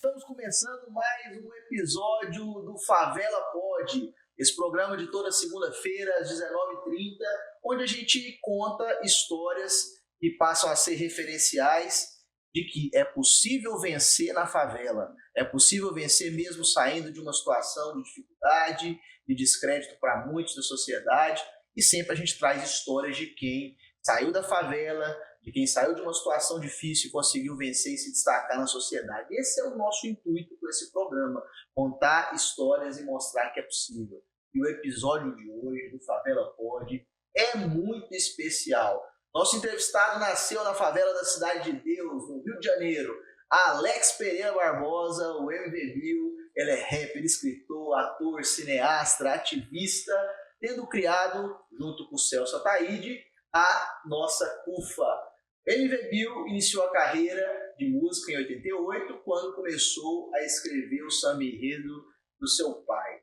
Estamos começando mais um episódio do Favela Pod, esse programa de toda segunda-feira às 19h30, onde a gente conta histórias que passam a ser referenciais de que é possível vencer na favela, é possível vencer mesmo saindo de uma situação de dificuldade, de descrédito para muitos da sociedade, e sempre a gente traz histórias de quem saiu da favela, de quem saiu de uma situação difícil e conseguiu vencer e se destacar na sociedade. Esse é o nosso intuito com esse programa, contar histórias e mostrar que é possível. E o episódio de hoje do Favela Pod é muito especial. Nosso entrevistado nasceu na favela da Cidade de Deus, no Rio de Janeiro. Alex Pereira Barbosa, o MV Bill. Ele é rapper, escritor, ator, cineasta, ativista, tendo criado, junto com o Celso Ataíde, a nossa CUFA. MV Bill iniciou a carreira de música em 88, quando começou a escrever o samba enredo do seu pai.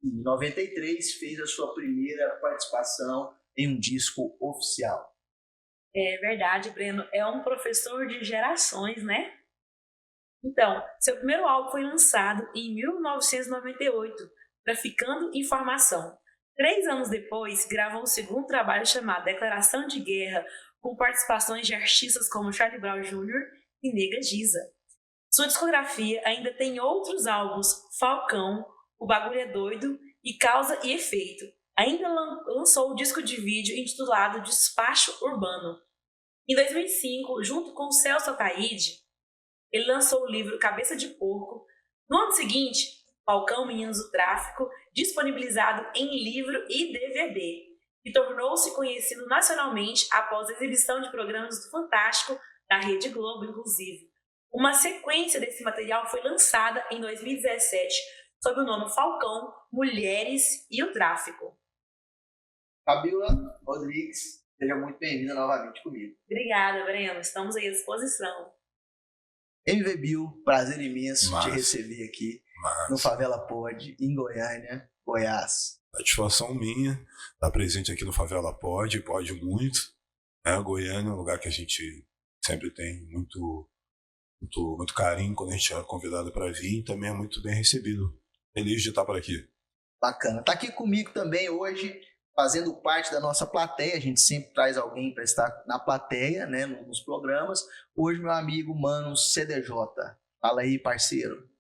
Em 93, fez a sua primeira participação em um disco oficial. É verdade, Breno. É um professor de gerações, né? Então, seu primeiro álbum foi lançado em 1998, Traficando Informação. 3 anos depois, gravou um segundo trabalho chamado Declaração de Guerra, com participações de artistas como Charlie Brown Jr. e Nega Giza. Sua discografia ainda tem outros álbuns, Falcão, O Bagulho é Doido e Causa e Efeito. Ainda lançou o disco de vídeo intitulado Despacho Urbano. Em 2005, junto com o Celso Ataíde, ele lançou o livro Cabeça de Porco. No ano seguinte, Falcão, Meninos do Tráfico, disponibilizado em livro e DVD, e tornou-se conhecido nacionalmente após a exibição de programas do Fantástico, da Rede Globo, inclusive. Uma sequência desse material foi lançada em 2017, sob o nome Falcão, Mulheres e o Tráfico. Fabiola Rodrigues, seja muito bem-vinda novamente comigo. Obrigada, Breno. Estamos aí à disposição. MV Bill, prazer imenso te receber aqui no Favela Pod, em Goiânia, Goiás. Satisfação minha estar presente aqui no Favela Pod muito. Goiânia é um lugar que a gente sempre tem muito carinho quando a gente é convidado para vir, e também é muito bem recebido. Feliz de estar por aqui. Bacana. Está aqui comigo também hoje, fazendo parte da nossa plateia. A gente sempre traz alguém para estar na plateia, né, nos programas. Hoje, meu amigo Mano CDJ. Fala aí, parceiro.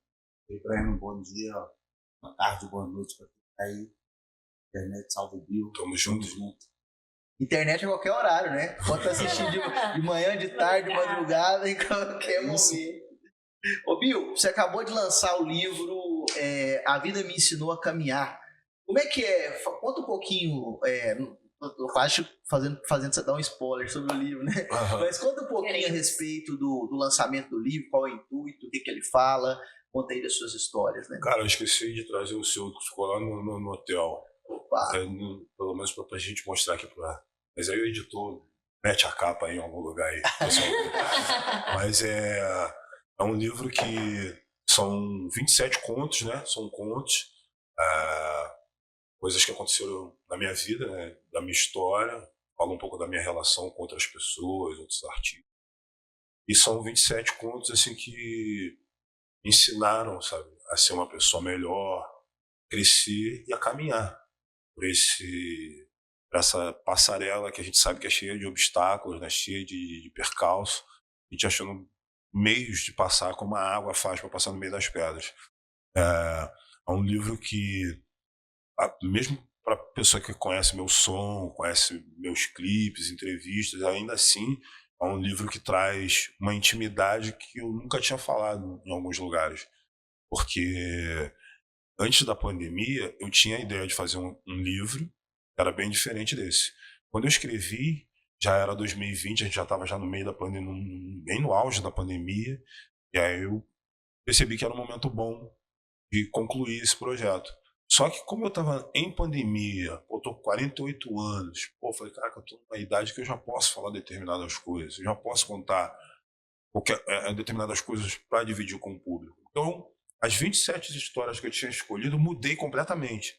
E Breno, bom dia, boa tarde, boa noite para quem está aí. Internet, salve Bill. Tamo junto. Internet a qualquer horário, né? Pode assistir de manhã, de tarde, de madrugada, em qualquer momento. Ô Bill, você acabou de lançar o livro A Vida Me Ensinou a Caminhar. Como é que é? Conta um pouquinho, eu acho fazendo você dar um spoiler sobre o livro, né? Uhum. Mas conta um pouquinho a respeito do lançamento do livro, qual é o intuito, o que ele fala. Conta aí das suas histórias, né? Cara, eu esqueci de trazer o seu que ficou lá no hotel. Pelo menos pra gente mostrar aqui Mas aí o editor mete a capa aí em algum lugar aí. Mas é um livro que são 27 contos, né? São contos, coisas que aconteceram na minha vida, né? Da minha história. Falo um pouco da minha relação com outras pessoas, outros artistas. E são 27 contos assim que ensinaram, sabe, a ser uma pessoa melhor, crescer e a caminhar por essa passarela que a gente sabe que é cheia de obstáculos, né, cheia de percalços, a gente achando meios de passar como a água faz para passar no meio das pedras. É um livro que, mesmo para a pessoa que conhece meu som, conhece meus clipes, entrevistas, ainda assim é um livro que traz uma intimidade que eu nunca tinha falado em alguns lugares. Porque antes da pandemia, eu tinha a ideia de fazer um livro que era bem diferente desse. Quando eu escrevi, já era 2020, a gente já estava no meio da pandemia, bem no auge da pandemia, e aí eu percebi que era um momento bom de concluir esse projeto. Só que como eu estava em pandemia, eu tô com 48 anos, eu falei, caraca, eu tô numa idade que eu já posso falar determinadas coisas, eu já posso contar determinadas coisas para dividir com o público. Então, as 27 histórias que eu tinha escolhido, mudei completamente.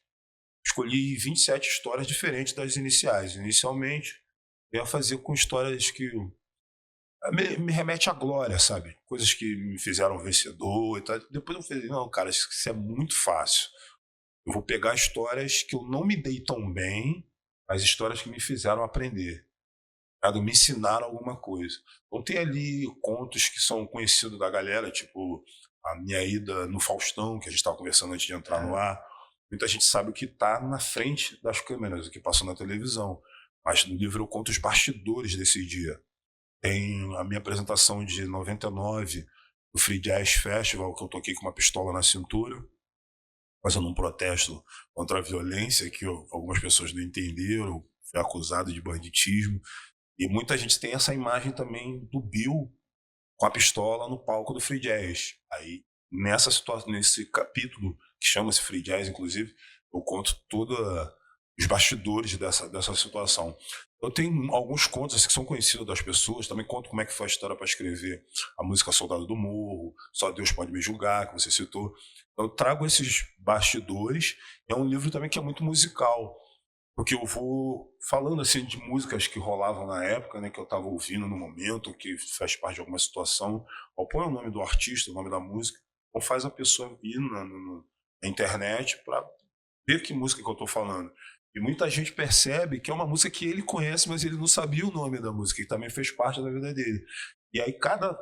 Escolhi 27 histórias diferentes das iniciais. Inicialmente, eu ia fazer com histórias que me remete à glória, sabe? Coisas que me fizeram vencedor e tal. Depois eu falei, não, cara, isso é muito fácil. Eu vou pegar histórias que eu não me dei tão bem, mas histórias que me fizeram aprender, me ensinaram alguma coisa. Então tem ali contos que são conhecidos da galera, tipo a minha ida no Faustão, que a gente estava conversando antes de entrar no ar. Muita gente sabe o que está na frente das câmeras, o que passou na televisão. Mas no livro eu conto os bastidores desse dia. Tem a minha apresentação de 99, do Free Jazz Festival, que eu toquei com uma pistola na cintura, fazendo um protesto contra a violência, que algumas pessoas não entenderam, foi acusado de banditismo. E muita gente tem essa imagem também do Bill com a pistola no palco do Free Jazz. Aí, nessa situação, nesse capítulo, que chama-se Free Jazz, inclusive, eu conto todos os bastidores dessa situação. Eu tenho alguns contos assim, que são conhecidos das pessoas, também conto como é que foi a história para escrever a música Soldado do Morro, Só Deus Pode Me Julgar, que você citou. Eu trago esses bastidores. É um livro também que é muito musical, porque eu vou falando assim de músicas que rolavam na época, né, que eu estava ouvindo no momento, que faz parte de alguma situação, ou põe o nome do artista, o nome da música, ou faz a pessoa ir na internet para ver que música que eu estou falando. E muita gente percebe que é uma música que ele conhece, mas ele não sabia o nome da música, que também fez parte da vida dele. E aí,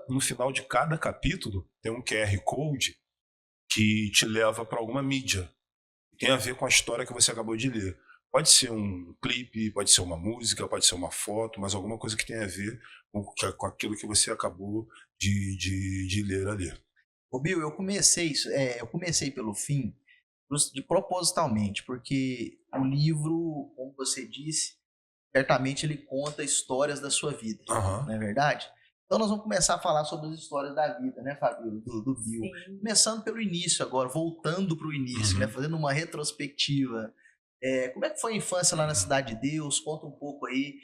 no final de cada capítulo, tem um QR Code que te leva para alguma mídia. Tem a ver com a história que você acabou de ler. Pode ser um clipe, pode ser uma música, pode ser uma foto, mas alguma coisa que tenha a ver com aquilo que você acabou de ler ali. Ô Bill, eu comecei pelo fim propositalmente, porque o livro, como você disse, certamente ele conta histórias da sua vida, Uhum. não é verdade? Então nós vamos começar a falar sobre as histórias da vida, né, Fabio, do Bill. Sim. Começando pelo início agora, voltando para o início, né, fazendo uma retrospectiva. Como é que foi a infância lá na Cidade de Deus? Conta um pouco aí.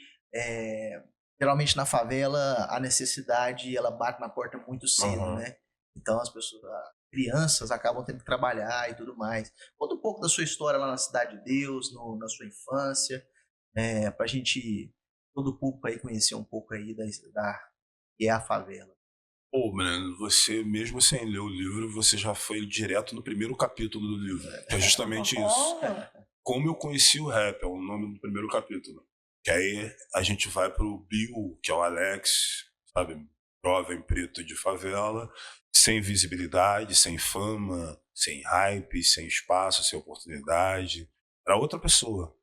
Geralmente na favela a necessidade ela bate na porta muito cedo, né? Então as crianças acabam tendo que trabalhar e tudo mais. Conta um pouco da sua história lá na Cidade de Deus, na sua infância, para a gente, todo o público aí conhecer um pouco aí da que é a favela. Pô, Breno, você mesmo sem ler o livro, você já foi direto no primeiro capítulo do livro, que é justamente isso. Como eu conheci o rap, é o nome do primeiro capítulo. Que aí a gente vai pro Bill, que é o Alex, sabe, jovem preto de favela, sem visibilidade, sem fama, sem hype, sem espaço, sem oportunidade. Era outra pessoa.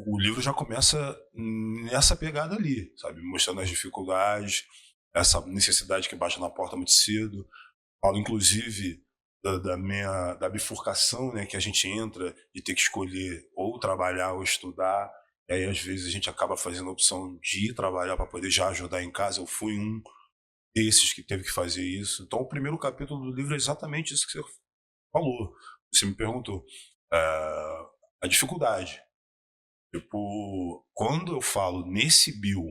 O livro já começa nessa pegada ali, sabe, mostrando as dificuldades, essa necessidade que bate na porta muito cedo. Falo, inclusive, da bifurcação, né, que a gente entra de ter que escolher ou trabalhar ou estudar. E aí, às vezes, a gente acaba fazendo a opção de ir trabalhar para poder já ajudar em casa. Eu fui um desses que teve que fazer isso. Então, o primeiro capítulo do livro é exatamente isso que você falou. Você me perguntou. A dificuldade. Tipo, quando eu falo nesse Bill,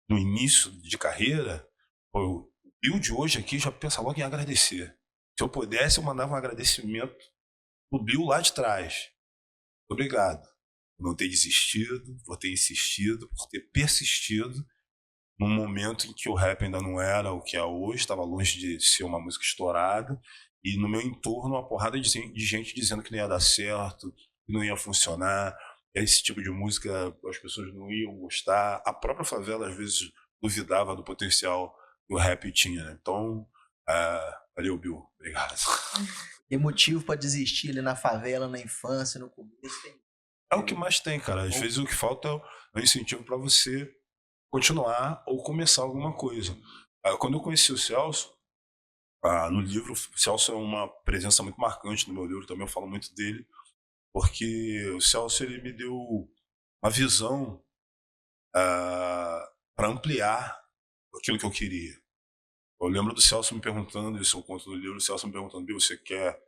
no início de carreira, o Bill de hoje aqui já pensa logo em agradecer. Se eu pudesse, eu mandava um agradecimento pro Bill lá de trás. Obrigado por não ter desistido, por ter insistido, por ter persistido num momento em que o rap ainda não era o que é hoje, estava longe de ser uma música estourada, e no meu entorno uma porrada de gente dizendo que não ia dar certo, que não ia funcionar, esse tipo de música as pessoas não iam gostar. A própria favela às vezes duvidava do potencial que o rap tinha, né? Então, valeu, Bill. Obrigado. Tem motivo para desistir ali na favela, na infância, no começo. É o que mais tem, cara. Às vezes o que falta é um incentivo para você continuar ou começar alguma coisa. Quando eu conheci o Celso, no livro, o Celso é uma presença muito marcante no meu livro, também eu falo muito dele, porque o Celso ele me deu uma visão para ampliar aquilo que eu queria. Eu lembro do Celso me perguntando, isso eu conto no livro, o Celso me perguntando: Bill, você quer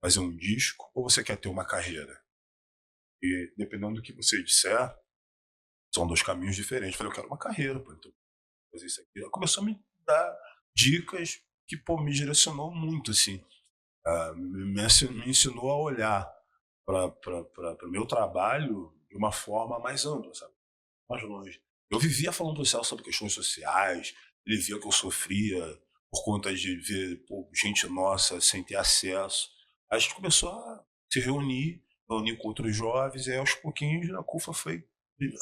fazer um disco ou você quer ter uma carreira? E dependendo do que você disser, são dois caminhos diferentes. Eu falei, eu quero uma carreira, pô, então fazer isso aqui. Ela começou a me dar dicas que, pô, me direcionou muito, assim. Me ensinou a olhar para o meu trabalho de uma forma mais ampla, sabe? Mais longe. Eu vivia falando pro Celso sobre questões sociais, ele via que eu sofria por conta de ver gente nossa sem ter acesso. A gente começou a se reunir com outros jovens, e aí, aos pouquinhos a CUFA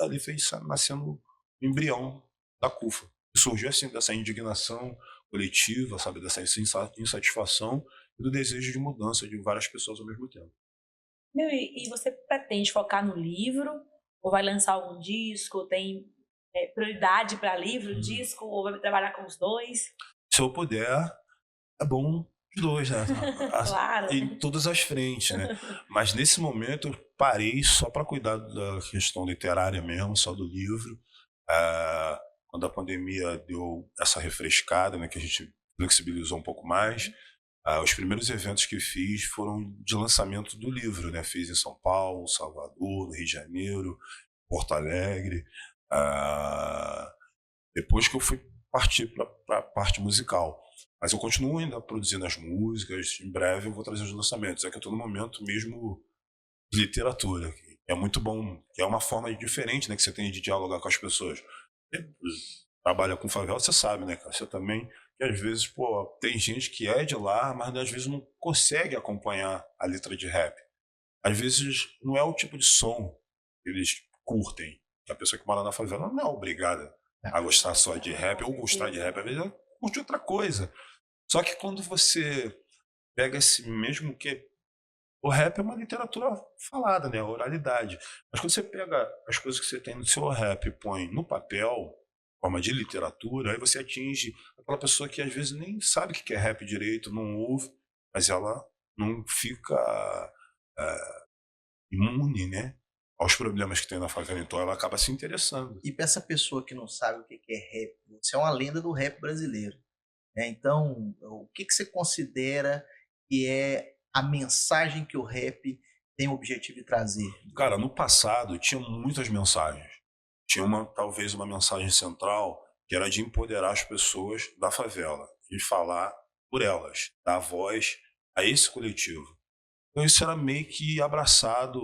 ali fez nascendo o embrião da CUFA. E surgiu assim, dessa indignação coletiva, sabe, dessa insatisfação e do desejo de mudança de várias pessoas ao mesmo tempo. E você pretende focar no livro? Ou vai lançar algum disco? Tem prioridade para livro, disco? Ou vai trabalhar com os dois? Se eu puder, é bom os dois, né? Claro. Em todas as frentes, né? Mas nesse momento eu parei só para cuidar da questão literária mesmo, só do livro. Quando a pandemia deu essa refrescada, né, que a gente flexibilizou um pouco mais, os primeiros eventos que fiz foram de lançamento do livro, né? Fiz em São Paulo, Salvador, Rio de Janeiro, Porto Alegre. Depois que eu fui partir para a parte musical. Mas eu continuo ainda produzindo as músicas, em breve eu vou trazer os lançamentos. É que eu estou no momento mesmo de literatura, que é muito bom, que é uma forma diferente, né, que você tem de dialogar com as pessoas. Você trabalha com favela, você sabe, né, cara? Você também, que às vezes, tem gente que é de lá, mas às vezes não consegue acompanhar a letra de rap. Às vezes não é o tipo de som que eles curtem. A pessoa que mora na favela não é obrigada a gostar só de rap, ou gostar de rap, às vezes ela curte outra coisa. Só que quando você pega esse mesmo que... O rap é uma literatura falada, né? A oralidade. Mas quando você pega as coisas que você tem no seu rap e põe no papel, forma de literatura, aí você atinge aquela pessoa que às vezes nem sabe o que é rap direito, não ouve, mas ela não fica imune, né, aos problemas que tem na favela, então ela acaba se interessando. E para essa pessoa que não sabe o que é rap, você é uma lenda do rap brasileiro, né? Então, o que você considera que é a mensagem que o rap tem o objetivo de trazer? Cara, no passado tinha muitas mensagens. Tinha talvez uma mensagem central que era de empoderar as pessoas da favela, de falar por elas, dar voz a esse coletivo. Então isso era meio que abraçado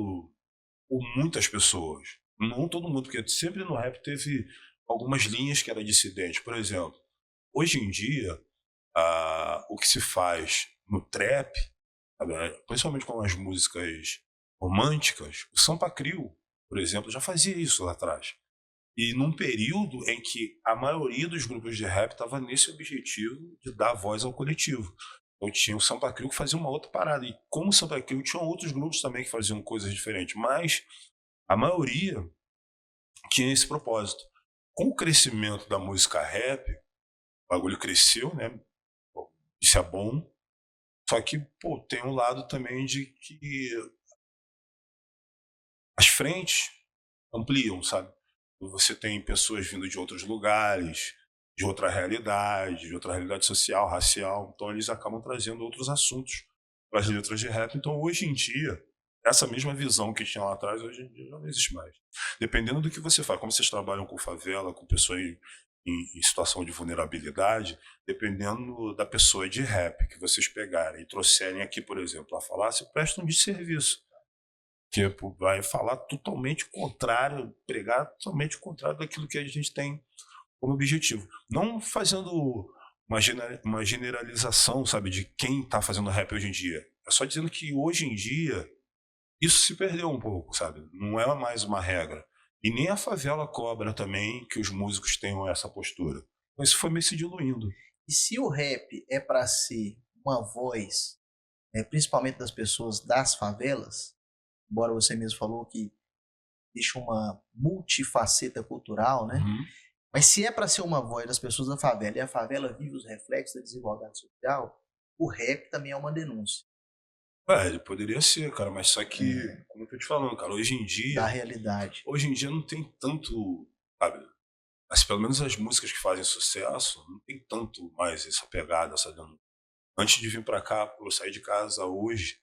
por muitas pessoas. Não todo mundo, porque sempre no rap teve algumas linhas que eram dissidentes. Por exemplo, hoje em dia, o que se faz no trap, principalmente com as músicas românticas, o Sampa Crio, por exemplo, já fazia isso lá atrás. E num período em que a maioria dos grupos de rap estava nesse objetivo de dar voz ao coletivo. Então tinha o Sampa Crio que fazia uma outra parada. E como o Sampa Crio, tinham outros grupos também que faziam coisas diferentes. Mas a maioria tinha esse propósito. Com o crescimento da música rap, o bagulho cresceu, né? Isso é bom. Só que, tem um lado também de que as frentes ampliam, sabe? Você tem pessoas vindo de outros lugares, de outra realidade social, racial. Então eles acabam trazendo outros assuntos para as letras de rap. Então hoje em dia, essa mesma visão que tinha lá atrás, hoje em dia já não existe mais. Dependendo do que você faz, como vocês trabalham com favela, com pessoas em situação de vulnerabilidade, dependendo da pessoa de rap que vocês pegarem e trouxerem aqui, por exemplo, a falar, se prestam de serviço. Que vai falar totalmente contrário, pregar totalmente contrário daquilo que a gente tem como objetivo. Não fazendo uma generalização, sabe, de quem está fazendo rap hoje em dia. É só dizendo que hoje em dia isso se perdeu um pouco, sabe? Não é mais uma regra. E nem a favela cobra também que os músicos tenham essa postura. Então isso foi meio se diluindo. E se o rap é para ser uma voz, principalmente das pessoas das favelas, embora você mesmo falou que deixa uma multifaceta cultural, né? Uhum. Mas se é para ser uma voz das pessoas da favela e a favela vive os reflexos da desigualdade social, o rap também é uma denúncia. Ele poderia ser, cara, mas só que, como eu tô te falando, cara, hoje em dia... Da realidade. Hoje em dia não tem tanto, sabe? Mas pelo menos as músicas que fazem sucesso, não tem tanto mais essa pegada, essa denúncia. Antes de vir pra cá, eu saí de casa hoje,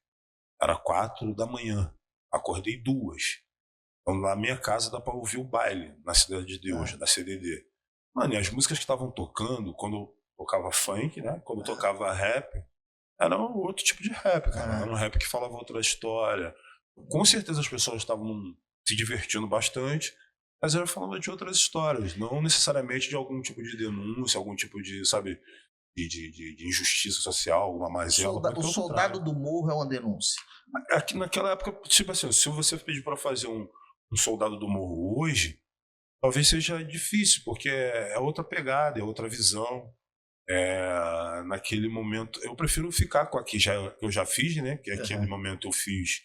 era 4 da manhã. Acordei 2. Então na minha casa dá pra ouvir o baile na Cidade de Deus, da CDD. Mano, e as músicas que estavam tocando, quando eu tocava funk, né? Quando eu tocava rap, era um outro tipo de rap, cara. Era um rap que falava outra história. Com certeza as pessoas estavam se divertindo bastante, Mas eu falava de outras histórias, não necessariamente de algum tipo de denúncia, algum tipo de, sabe, de injustiça social, alguma mazela. O Muito pelo Soldado contrário. do Morro é uma denúncia. Aqui naquela época, tipo assim, se você pedir para fazer um Soldado do Morro hoje, talvez seja difícil, porque é outra pegada, é outra visão. Naquele momento, eu prefiro ficar com a que eu já fiz, né? Que aquele momento eu fiz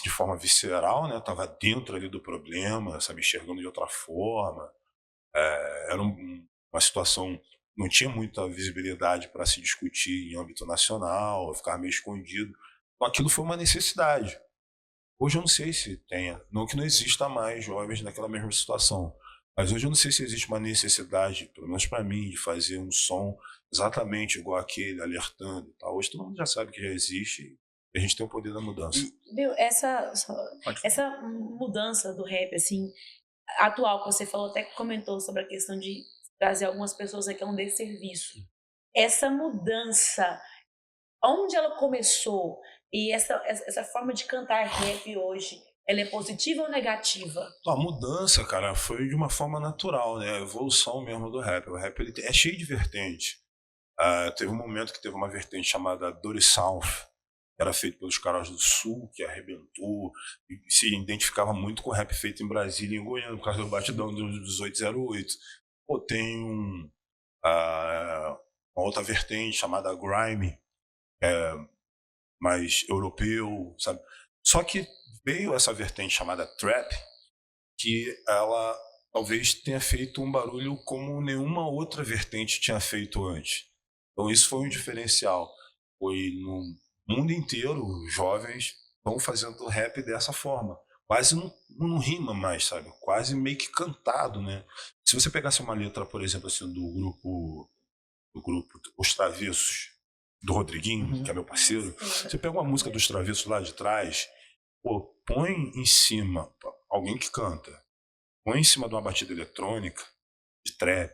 de forma visceral, né? Eu tava dentro ali do problema, sabe, enxergando de outra forma. Era uma situação, não tinha muita visibilidade para se discutir em âmbito nacional, eu ficava meio escondido. Então, aquilo foi uma necessidade. Hoje eu não sei se tenha, não que não exista mais jovens naquela mesma situação, mas hoje eu não sei se existe uma necessidade, pelo menos para mim, de fazer um som exatamente igual aquele, alertando e tal. Hoje todo mundo já sabe que já existe e a gente tem o poder da mudança. Viu, essa mudança do rap, assim, atual, que você falou, até que comentou sobre a questão de trazer algumas pessoas aqui a um desserviço. Essa mudança, onde ela começou? E essa forma de cantar rap hoje, ela é positiva ou negativa? A mudança, cara, foi de uma forma natural, né? A evolução mesmo do rap. O rap ele é cheio de vertente. Teve um momento que teve uma vertente chamada Dirty South, que era feito pelos caras do Sul, que arrebentou, e se identificava muito com o rap feito em Brasília e em Goiânia, por causa do batidão dos 1808. Pô, tem uma outra vertente chamada Grime, mais europeu, sabe? Só que veio essa vertente chamada Trap, que ela talvez tenha feito um barulho como nenhuma outra vertente tinha feito antes. Então isso foi um diferencial. Foi no mundo inteiro, os jovens estão fazendo rap dessa forma. Quase não rima mais, sabe? Quase meio que cantado, né? Se você pegasse uma letra, por exemplo, assim, do grupo Os Travessos, do Rodriguinho, que é meu parceiro, você pega uma música dos Travessos lá de trás, pô, põe em cima, alguém que canta, põe em cima de uma batida eletrônica, de trap,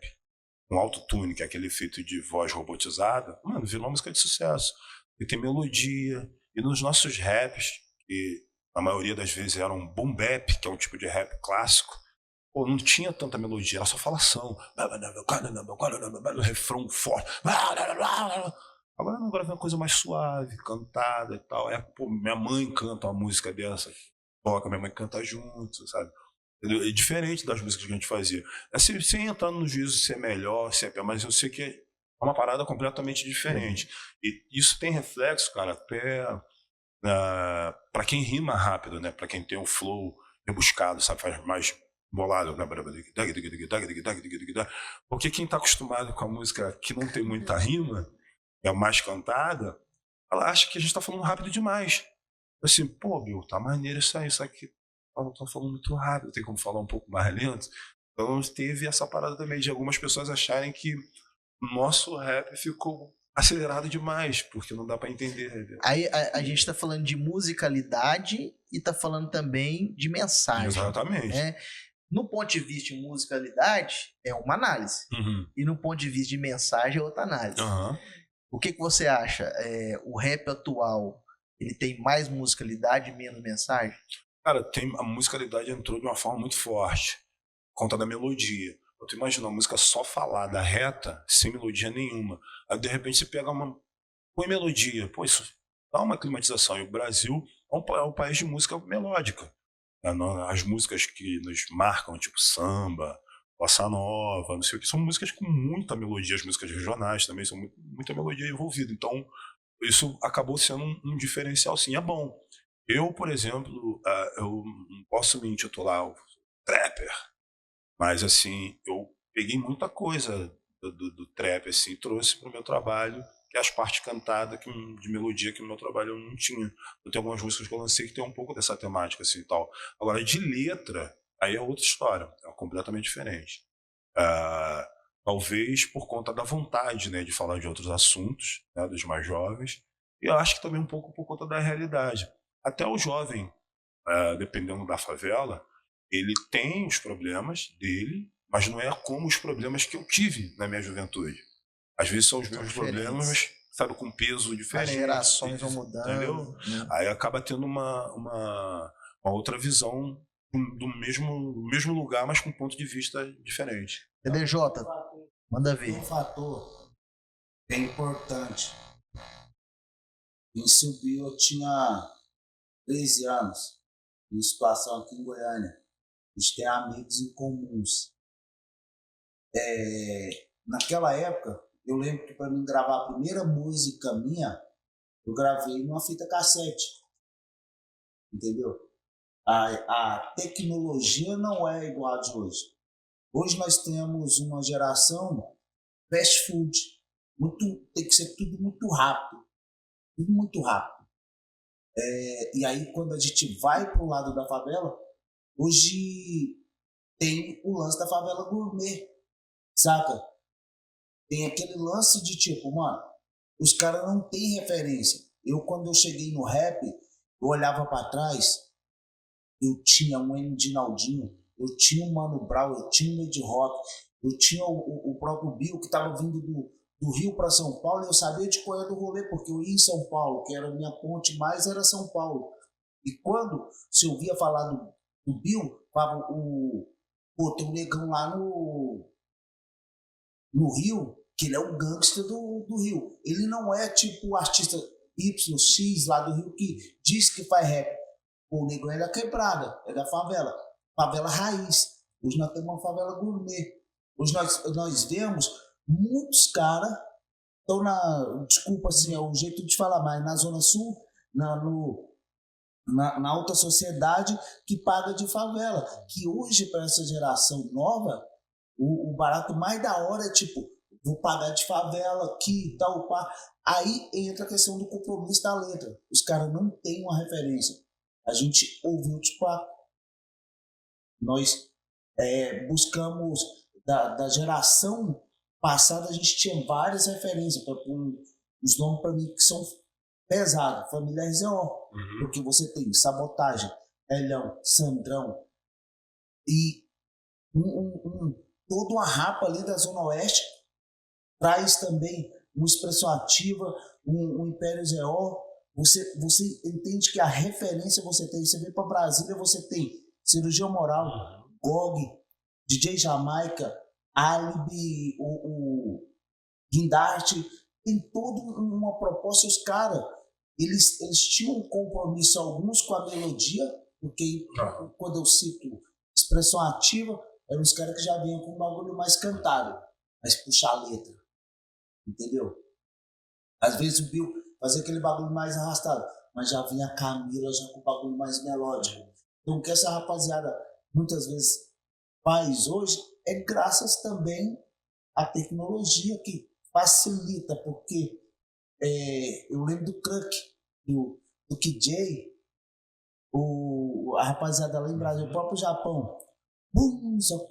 um autotune, que é aquele efeito de voz robotizada, mano, virou uma música de sucesso. E tem melodia. E nos nossos raps, que a maioria das vezes era um boom bap, que é um tipo de rap clássico, pô, não tinha tanta melodia, era só falação. Refrão forte. Agora vem uma coisa mais suave, cantada e tal. Pô, minha mãe canta uma música dessa, toca, minha mãe canta junto, sabe? É diferente das músicas que a gente fazia. Sem entrar no juízo se é melhor, se é pior, mas eu sei que é uma parada completamente diferente. E isso tem reflexo, cara, até para quem rima rápido, né? Para quem tem um flow rebuscado, sabe? Faz mais bolado. Porque quem tá acostumado com a música que não tem muita rima, é mais cantada, ela acha que a gente tá falando rápido demais. Assim, pô, meu, tá maneiro isso aí, só que eu tô falando muito rápido, tem como falar um pouco mais lento. Então teve essa parada também de algumas pessoas acharem que o nosso rap ficou acelerado demais, porque não dá pra entender. Aí a gente tá falando de musicalidade e tá falando também de mensagem. Exatamente. Né? No ponto de vista de musicalidade, é uma análise. E no ponto de vista de mensagem, é outra análise. O que você acha? O rap atual, ele tem mais musicalidade e menos mensagem? Cara, a musicalidade entrou de uma forma muito forte, por conta da melodia. Tu imagina uma música só falada, reta, sem melodia nenhuma. Aí de repente você pega põe melodia. Pô, isso dá uma climatização. E o Brasil é um país de música melódica. As músicas que nos marcam, tipo samba, bossa nova, não sei o que, são músicas com muita melodia. As músicas regionais também são muita melodia envolvida. Então, isso acabou sendo um diferencial, sim. É bom. Eu, por exemplo, eu não posso me intitular trapper, mas assim, eu peguei muita coisa do trap, assim, trouxe para o meu trabalho, que é as partes cantadas de melodia que no meu trabalho eu não tinha. Eu tenho algumas músicas que eu lancei que tem um pouco dessa temática, assim, e tal. Agora, de letra, aí é outra história, é completamente diferente. Talvez por conta da vontade, né, de falar de outros assuntos, né, dos mais jovens, e eu acho que também um pouco por conta da realidade. Até o jovem, dependendo da favela, ele tem os problemas dele, mas não é como os problemas que eu tive na minha juventude. Às vezes são os mesmos problemas, mas, sabe, com peso diferente. As gerações vão mudando. Entendeu? Aí acaba tendo uma outra visão do mesmo lugar, mas com ponto de vista diferente. TDJ, manda Tem ver. um fator que é importante. Em Subiu eu tinha 13 anos, em situação aqui em Goiânia. A gente tem amigos em comuns. Naquela época, eu lembro que para mim gravar a primeira música minha, eu gravei numa fita cassete. Entendeu? A tecnologia não é igual a de hoje. Hoje nós temos uma geração fast food. Tem que ser tudo muito rápido. Tudo muito rápido. E aí, quando a gente vai para o lado da favela, hoje tem o lance da favela gourmet, saca? Tem aquele lance de tipo, mano, os caras não têm referência. Quando eu cheguei no rap, eu olhava para trás, eu tinha um M. Naldinho, eu tinha um Mano Brown, eu tinha um Lady Rock, eu tinha o próprio Bill, que estava vindo do Rio para São Paulo, e eu sabia de qual era o rolê, porque eu ia em São Paulo, que era a minha ponte mais, era São Paulo. E quando se ouvia falar do Bill, falava tem um negão lá no Rio, que ele é o gangster do Rio. Ele não é tipo o artista YX lá do Rio que diz que faz rap. O negão é da quebrada, é da favela raiz. Hoje nós temos uma favela gourmet. Hoje nós vemos muitos caras estão desculpa assim, é o jeito de falar, mas na Zona Sul, na alta sociedade, que paga de favela. Que hoje, para essa geração nova, o barato mais da hora é tipo, vou pagar de favela aqui e tal, pá. Aí entra a questão do compromisso da letra. Os caras não têm uma referência. A gente ouviu, tipo, nós buscamos da geração passada, a gente tinha várias referências. Os nomes para mim que são pesados. Família RZO, porque você tem Sabotagem, Elhão, Sandrão e toda uma rapa ali da Zona Oeste. Traz também uma Expressão Ativa, um Império ZO. Você entende que a referência você tem. Você vem para Brasília, você tem Cirurgia Moral, GOG, DJ Jamaica, Alibi, o Guindarte. Tem toda uma proposta. Os caras, eles tinham um compromisso, alguns com a melodia, porque quando eu cito Expressão Ativa, eram os caras que já vinham com um bagulho mais cantado, mas puxar a letra. Entendeu? Às vezes o Bill fazia aquele bagulho mais arrastado, mas já vinha a Camila já com o bagulho mais melódico. Então o que essa rapaziada muitas vezes faz hoje é graças também à tecnologia que facilita, porque eu lembro do Crunk, do KJ, a rapaziada lá em Brasil, o próprio Japão, só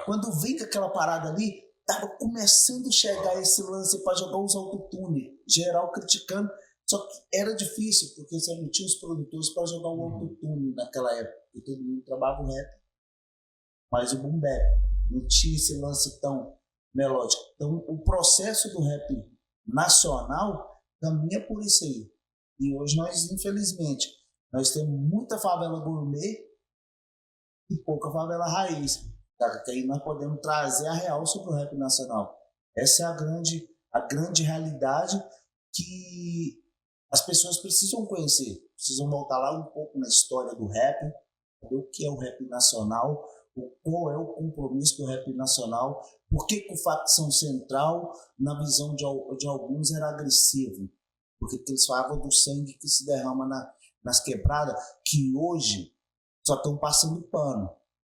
quando vem com aquela parada ali, tava começando a chegar esse lance para jogar os autotune, geral criticando, só que era difícil, porque você não tinha os produtores para jogar o autotune naquela época, porque todo mundo trabalhava o rap, mas o boom bap não tinha esse lance tão melódico. Então o processo do rap nacional caminha por isso aí. E hoje nós, infelizmente, nós temos muita favela gourmet e pouca favela raiz. Que aí nós podemos trazer a real sobre o rap nacional. Essa é a grande realidade que as pessoas precisam conhecer. Precisam voltar lá um pouco na história do rap, saber o que é o rap nacional, qual é o compromisso do rap nacional, por que o Facção Central, na visão de alguns, era agressivo. Porque eles falavam do sangue que se derrama nas quebradas, que hoje só estão passando pano.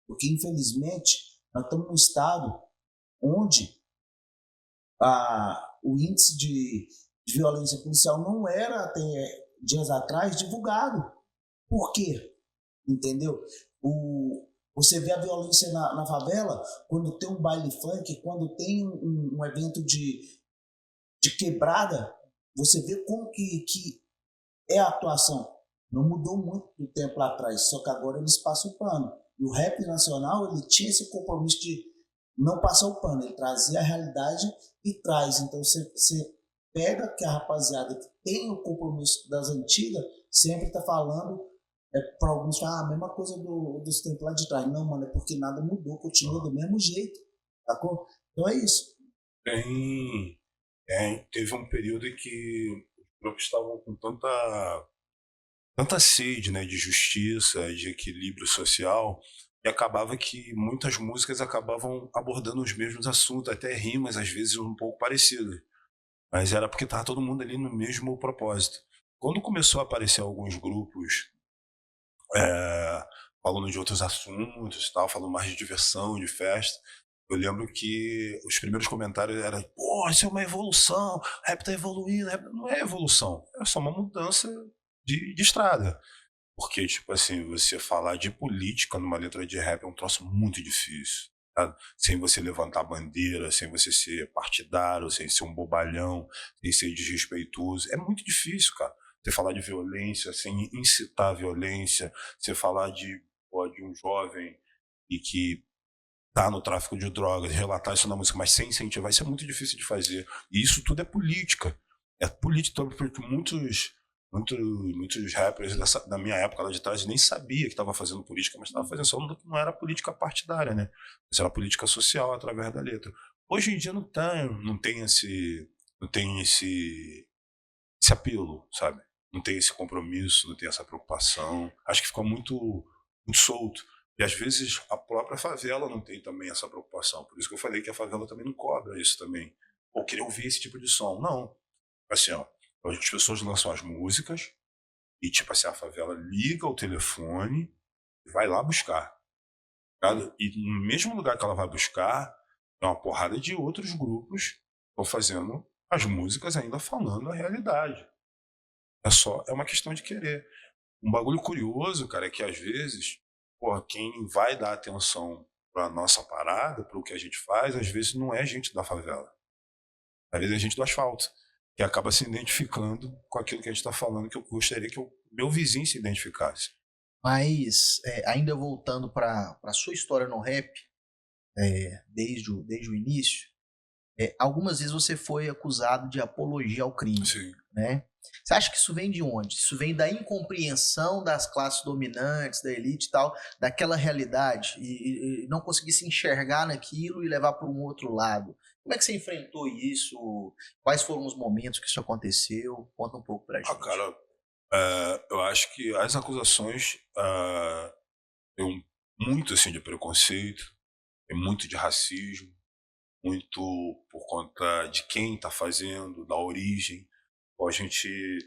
Porque, infelizmente, nós estamos num estado onde o índice de violência policial não era, até dias atrás, divulgado. Por quê? Entendeu? Você vê a violência na favela quando tem um baile funk, quando tem um evento de quebrada, você vê como que é a atuação. Não mudou muito do tempo lá atrás, só que agora eles passam o pano. E o rap nacional, ele tinha esse compromisso de não passar o pano, ele trazia a realidade e traz. Então você pega que a rapaziada que tem o compromisso das antigas sempre está falando Para alguns falar a mesma coisa dos tempos lá de trás. Não, mano, é porque nada mudou, continua do mesmo jeito, sacou? Então é isso. Teve um período em que os grupos estavam com tanta sede, né, de justiça, de equilíbrio social, e acabava que muitas músicas acabavam abordando os mesmos assuntos, até rimas às vezes um pouco parecidas, mas era porque estava todo mundo ali no mesmo propósito. Quando começou a aparecer alguns grupos falando de outros assuntos, tal, falando mais de diversão, de festa, eu lembro que os primeiros comentários eram: pô, isso é uma evolução, o rap tá evoluindo. Rap não é evolução, é só uma mudança de estrada. Porque, tipo assim, você falar de política numa letra de rap é um troço muito difícil. Tá? Sem você levantar bandeira, sem você ser partidário, sem ser um bobalhão, sem ser desrespeitoso. É muito difícil, cara. Você falar de violência, sem incitar a violência, você falar de um jovem e que tá no tráfico de drogas, relatar isso na música, mas sem incentivar, isso é muito difícil de fazer. E isso tudo é política. É política. Então, muitos rappers da minha época lá de trás nem sabia que estava fazendo política, mas estava fazendo, só não era política partidária, né? Mas era política social através da letra. Hoje em dia não tem esse apelo, sabe? Não tem esse compromisso, não tem essa preocupação. Acho que ficou muito solto. E às vezes a própria favela não tem também essa preocupação. Por isso que eu falei que a favela também não cobra isso também. Ou querer ouvir esse tipo de som. Não. Assim, ó, as pessoas lançam as músicas e, tipo assim, a favela liga o telefone e vai lá buscar. Tá? E no mesmo lugar que ela vai buscar, é uma porrada de outros grupos estão fazendo as músicas ainda falando a realidade. É uma questão de querer. Um bagulho curioso, cara, é que às vezes, porra, quem vai dar atenção pra nossa parada, pro que a gente faz, às vezes não é gente da favela. Às vezes é gente do asfalto, que acaba se identificando com aquilo que a gente tá falando, que eu gostaria que o meu vizinho se identificasse. Mas, ainda voltando para a sua história no rap, desde o início, algumas vezes você foi acusado de apologia ao crime, Sim. né? Você acha que isso vem de onde? Isso vem da incompreensão das classes dominantes, da elite e tal, daquela realidade, e não conseguir se enxergar naquilo e levar para um outro lado. Como é que você enfrentou isso? Quais foram os momentos que isso aconteceu? Conta um pouco pra gente. Cara, eu acho que as acusações tem muito assim de preconceito, tem muito de racismo, muito por conta de quem está fazendo, da origem. Pô, a gente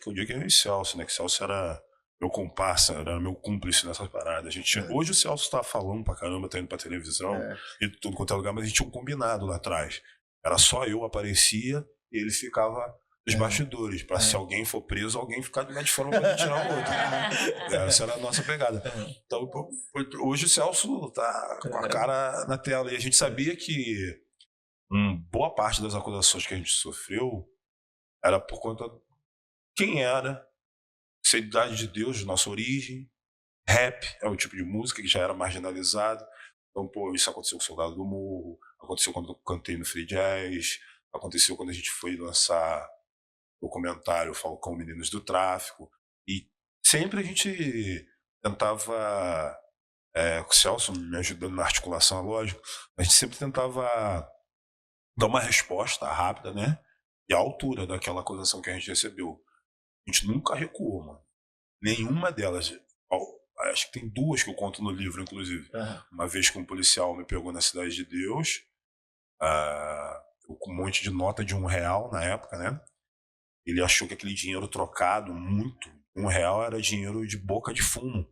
que eu digo é o Celso, né? Que Celso era meu comparsa, era meu cúmplice nessa parada. Hoje o Celso tá falando pra caramba, tá indo pra televisão e tudo quanto é lugar, mas a gente tinha um combinado lá atrás. Era só eu aparecia e ele ficava nos bastidores, pra se alguém for preso, alguém ficar do lado de fora pra tirar o outro. Essa era a nossa pegada. Então, hoje o Celso tá com a cara na tela e a gente sabia que boa parte das acusações que a gente sofreu era por conta de quem era, seriedade de Deus, de nossa origem. Rap é um tipo de música que já era marginalizado. Então, pô, isso aconteceu com o Soldado do Morro, aconteceu quando eu cantei no Free Jazz, aconteceu quando a gente foi lançar o documentário Falcão Meninos do Tráfico. E sempre a gente tentava, com o Celso me ajudando na articulação, lógico, a gente sempre tentava dar uma resposta rápida, né? E à altura daquela acusação que a gente recebeu. A gente nunca recuou, mano. Nenhuma delas. Acho que tem duas que eu conto no livro, inclusive. Uma vez que um policial me pegou na Cidade de Deus, com um monte de nota de R$1 na época, né? Ele achou que aquele dinheiro trocado, muito, R$1 era dinheiro de boca de fumo.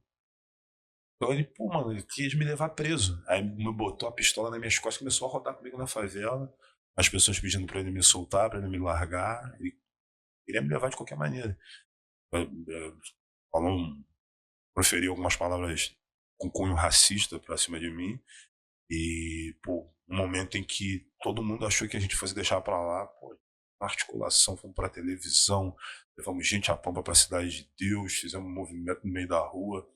Então ele, pô, mano, ele quis me levar preso. Aí me botou a pistola nas minhas costas e começou a rodar comigo na favela. As pessoas pedindo pra ele me soltar, pra ele me largar. Ele queria me levar de qualquer maneira. Proferiu algumas palavras com cunho racista pra cima de mim. E, pô, um momento em que todo mundo achou que a gente fosse deixar pra lá, pô, articulação, fomos pra televisão, levamos gente a pampa pra Cidade de Deus, fizemos um movimento no meio da rua.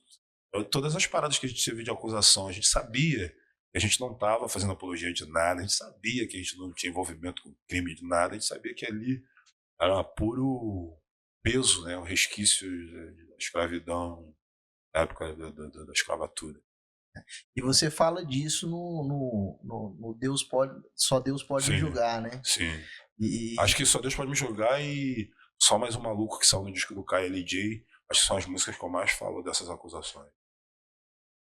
Todas as paradas que a gente teve de acusação, a gente sabia que a gente não estava fazendo apologia de nada, a gente sabia que a gente não tinha envolvimento com crime de nada, a gente sabia que ali era puro peso, né, o resquício da escravidão época da escravatura. E você fala disso no Deus pode, só Deus pode me Sim, julgar, né? sim. E Acho que só Deus pode me julgar e Só Mais Um Maluco, que saiu no disco do KLJ, acho que são as músicas que eu mais falo dessas acusações.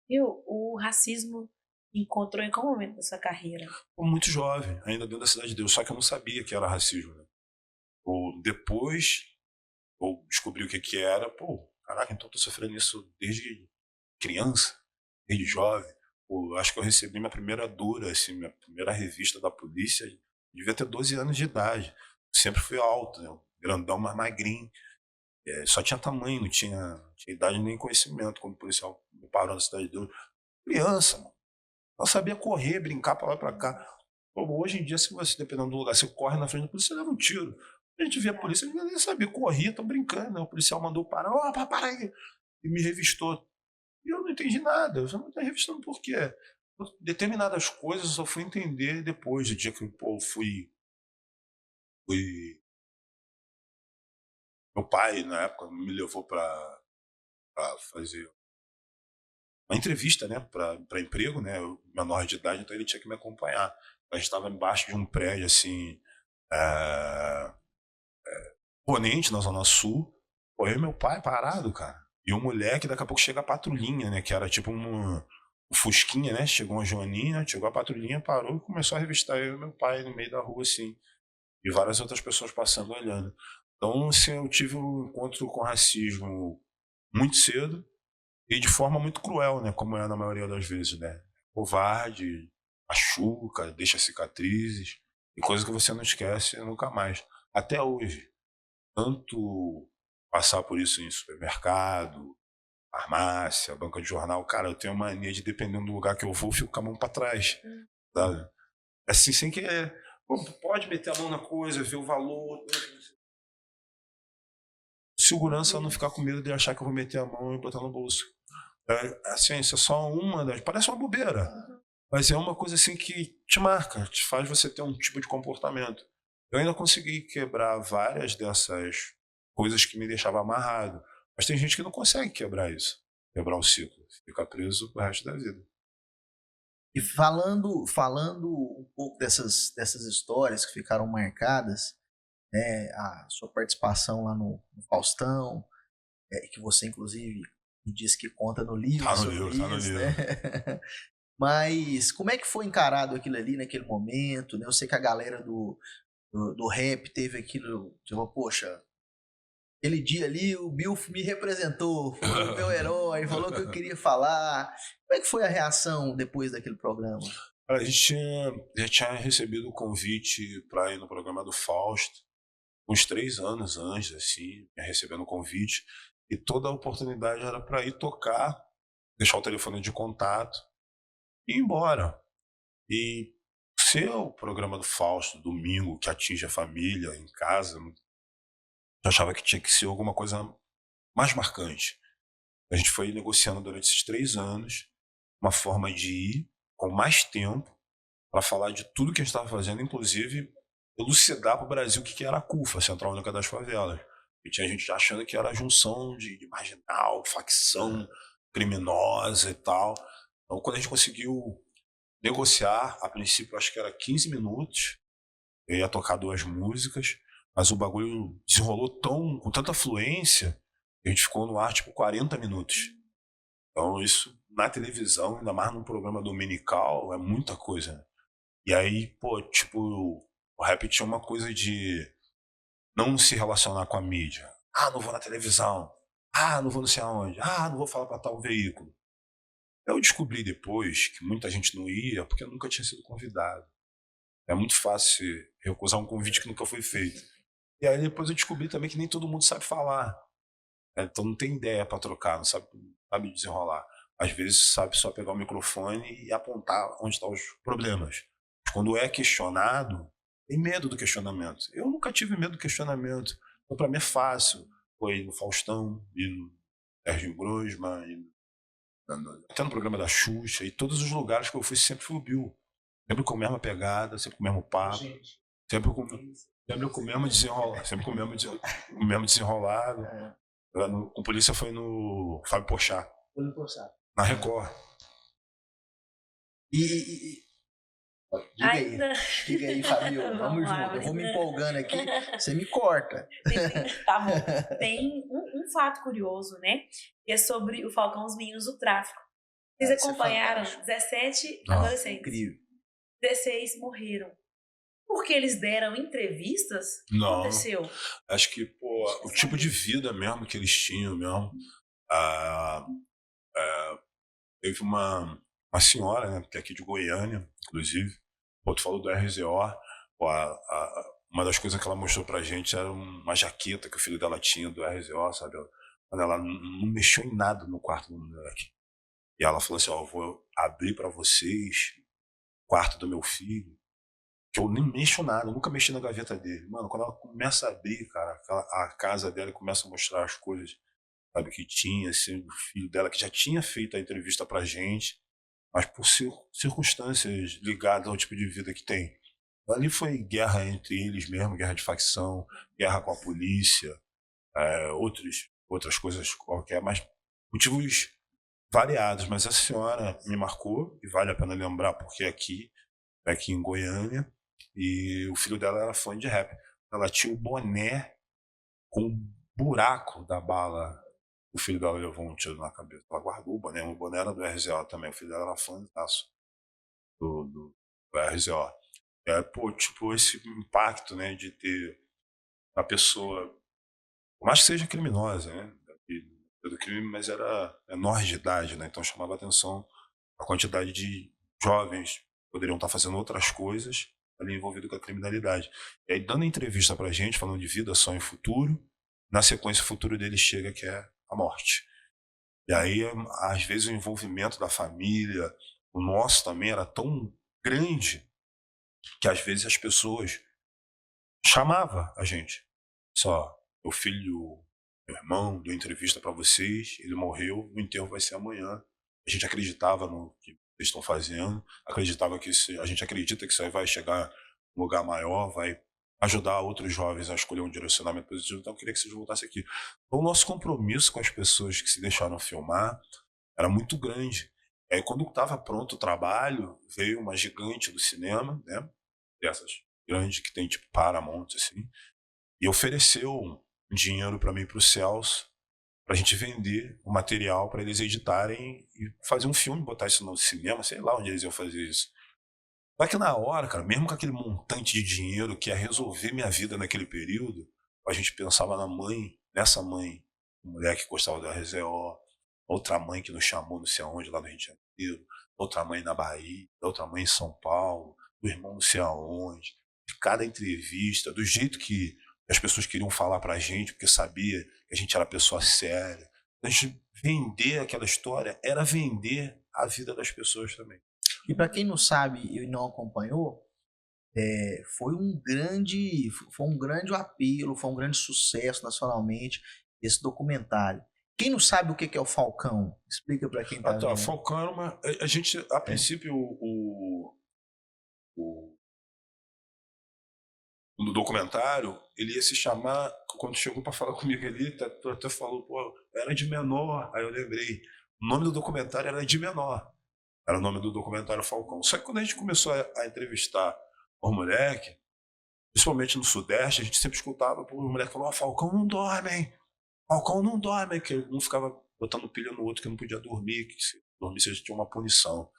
E o racismo encontrou em qual momento da sua carreira? Muito jovem, ainda dentro da Cidade de Deus, só que eu não sabia que era racismo, né? Ou depois, ou descobri o que era, pô, caraca, então eu tô sofrendo isso desde criança, desde jovem. Pô, acho que eu recebi minha primeira dura, assim, minha primeira revista da polícia, devia ter 12 anos de idade. Sempre fui alto, né? Grandão, mas magrinho. Só tinha tamanho, não tinha idade nem conhecimento. Quando o policial me parou na Cidade de Deus, criança, mano. Eu sabia correr, brincar pra lá e pra cá. Pô, hoje em dia, se você, dependendo do lugar, você corre na frente da polícia, você leva um tiro. A gente via a polícia, ninguém nem sabia, corria, tô brincando, né? O policial mandou parar, para aí, e me revistou. E eu não entendi nada, eu só não estou revistando por quê. Determinadas coisas eu só fui entender depois, do dia que eu fui. Meu pai, na época, me levou para fazer uma entrevista, né, para emprego, né, eu, menor de idade, então ele tinha que me acompanhar. A gente estava embaixo de um prédio, assim, imponente na Zona Sul. Pô, eu e meu pai parado, cara. E um moleque, daqui a pouco chega a patrulhinha, né, que era tipo um Fusquinha, né, chegou uma joaninha, chegou a patrulhinha, parou e começou a revistar eu e meu pai no meio da rua, assim. E várias outras pessoas passando, olhando. Então, assim, eu tive um encontro com racismo muito cedo e de forma muito cruel, né? Como é na maioria das vezes, né? Covarde, machuca, deixa cicatrizes e coisas que você não esquece nunca mais. Até hoje, tanto passar por isso em supermercado, farmácia, banca de jornal, cara, eu tenho a mania de, dependendo do lugar que eu vou, fico com a mão pra trás, sabe? Assim, sem querer. Pô, pode meter a mão na coisa, ver o valor. Segurança não ficar com medo de achar que eu vou meter a mão e botar no bolso. Assim, isso é só uma das. Parece uma bobeira, mas é uma coisa assim que te marca, te faz você ter um tipo de comportamento. Eu ainda consegui quebrar várias dessas coisas que me deixavam amarrado, mas tem gente que não consegue quebrar isso, quebrar o ciclo, fica preso o resto da vida. E falando um pouco dessas histórias que ficaram marcadas, né, a sua participação lá no Faustão, que você inclusive me disse que conta no livro Tá no sobre livro, tá no isso, livro. né? Mas como é que foi encarado aquilo ali naquele momento, né? Eu sei que a galera do rap teve aquilo, tipo, poxa, aquele dia ali o Bilf me representou, foi o meu herói, falou o que eu queria falar. Como é que foi a reação depois daquele programa? A gente já tinha recebido o convite para ir no programa do Fausto, uns 3 anos antes, assim, recebendo o convite, e toda a oportunidade era para ir tocar, deixar o telefone de contato e ir embora. E ser o programa do Fausto, domingo, que atinge a família, em casa, eu achava que tinha que ser alguma coisa mais marcante. A gente foi negociando durante esses 3 anos uma forma de ir com mais tempo para falar de tudo que a gente estava fazendo, inclusive elucidar para o Brasil o que era a CUFA, a Central Única das Favelas. E tinha gente achando que era a junção de marginal, facção criminosa e tal. Então, quando a gente conseguiu negociar, a princípio acho que era 15 minutos, eu ia tocar 2 músicas, mas o bagulho desenrolou com tanta fluência, que a gente ficou no ar tipo 40 minutos. Então isso, na televisão, ainda mais num programa dominical, é muita coisa, né? E aí, pô, tipo, o rap tinha uma coisa de não se relacionar com a mídia. Ah, não vou na televisão. Ah, não vou não sei aonde. Ah, não vou falar para tal veículo. Eu descobri depois que muita gente não ia porque nunca tinha sido convidado. É muito fácil recusar um convite que nunca foi feito. E aí depois eu descobri também que nem todo mundo sabe falar. Então não tem ideia para trocar, não sabe desenrolar. Às vezes sabe só pegar o microfone e apontar onde estão os problemas. Quando é questionado, tem medo do questionamento. Eu nunca tive medo do questionamento. Então, para mim é fácil. Foi no Faustão, e no Serginho Grosman, até no programa da Xuxa, e todos os lugares que eu fui sempre fui o Bill. Sempre com a mesma pegada, sempre com o mesmo papo, sempre com o mesmo desenrolado. Sempre com o mesmo desenrolado. Com polícia foi no Fábio Porchat. Foi no Porchat. Na Record. Diga aí, Ainda. diga aí, Fabio. Vamos lá, junto. Eu vou me mas- empolgando aqui, você me corta. Tá bom. Tem um fato curioso, né? Que é sobre o Falcão, os meninos do tráfico. Eles Isso é acompanharam fantástico. 17 Ah, adolescentes. Incrível. 16 morreram. Porque eles deram entrevistas? O que Não. aconteceu? Acho que, pô, o tipo de vida mesmo que eles tinham mesmo. Ah, teve uma senhora, né, que é aqui de Goiânia, inclusive. Pô, tu falou do RZO. Pô, uma das coisas que ela mostrou pra gente era uma jaqueta que o filho dela tinha do RZO, sabe? Ela não mexeu em nada no quarto do moleque. E ela falou assim, ó, eu vou abrir pra vocês o quarto do meu filho, que eu nem mexo nada, eu nunca mexi na gaveta dele. Mano, quando ela começa a abrir, cara, a casa dela e começa a mostrar as coisas, sabe, que tinha, assim, o filho dela, que já tinha feito a entrevista pra gente, mas por circunstâncias ligadas ao tipo de vida que tem. Ali foi guerra entre eles mesmo, guerra de facção, guerra com a polícia, outras coisas qualquer, mas motivos variados. Mas essa senhora me marcou, e vale a pena lembrar, porque é aqui em Goiânia, e o filho dela era fã de rap. Ela tinha o boné com o buraco da bala. O filho dela levou um tiro na cabeça. Ela guardou o boné era do RZO também. O filho dela era fãzaço do RZO. Pô, tipo, esse impacto, né, de ter a pessoa, por mais que seja criminosa, né, do crime, mas era menor de idade, né, então chamava atenção a quantidade de jovens que poderiam estar fazendo outras coisas ali envolvido com a criminalidade. E aí, dando entrevista pra gente, falando de vida, sonho e futuro, na sequência o futuro dele chega, que é a morte. E aí, às vezes, o envolvimento da família, o nosso também, era tão grande que às vezes as pessoas chamavam a gente. Só, meu filho, meu irmão, deu entrevista para vocês, ele morreu, o enterro vai ser amanhã. A gente acreditava no que vocês estão fazendo, acreditava que a gente acredita que isso aí vai chegar a um lugar maior, vai ajudar outros jovens a escolher um direcionamento positivo, então eu queria que vocês voltassem aqui. Então, o nosso compromisso com as pessoas que se deixaram filmar era muito grande. E aí, quando estava pronto o trabalho, veio uma gigante do cinema, né, dessas grandes que tem tipo Paramount, assim, e ofereceu um dinheiro para mim e para o Celso, para a gente vender o material para eles editarem e fazer um filme, botar isso no cinema, sei lá onde eles iam fazer isso. Só que na hora, cara, mesmo com aquele montante de dinheiro que ia resolver minha vida naquele período, a gente pensava nessa mãe, mulher que gostava do RZO, outra mãe que nos chamou não sei aonde, lá no Rio de Janeiro, outra mãe na Bahia, outra mãe em São Paulo, do irmão não sei aonde, de cada entrevista, do jeito que as pessoas queriam falar pra gente, porque sabia que a gente era pessoa séria. A gente vender aquela história era vender a vida das pessoas também. E para quem não sabe e não acompanhou, foi um grande apelo, foi um grande sucesso nacionalmente esse documentário. Quem não sabe o que é o Falcão, explica para quem tá vendo. Falcão era uma... A gente, a princípio, no documentário, ele ia se chamar, quando chegou para falar comigo ali, até falou, pô, era de menor. Aí eu lembrei, o nome do documentário era de menor. Era o nome do documentário Falcão. Só que quando a gente começou a entrevistar os moleques, principalmente no Sudeste, a gente sempre escutava, pô, o moleque falou, Falcão não dorme, hein? Falcão não dorme, que um ficava botando pilha no outro que não podia dormir, que se dormisse a gente tinha uma punição.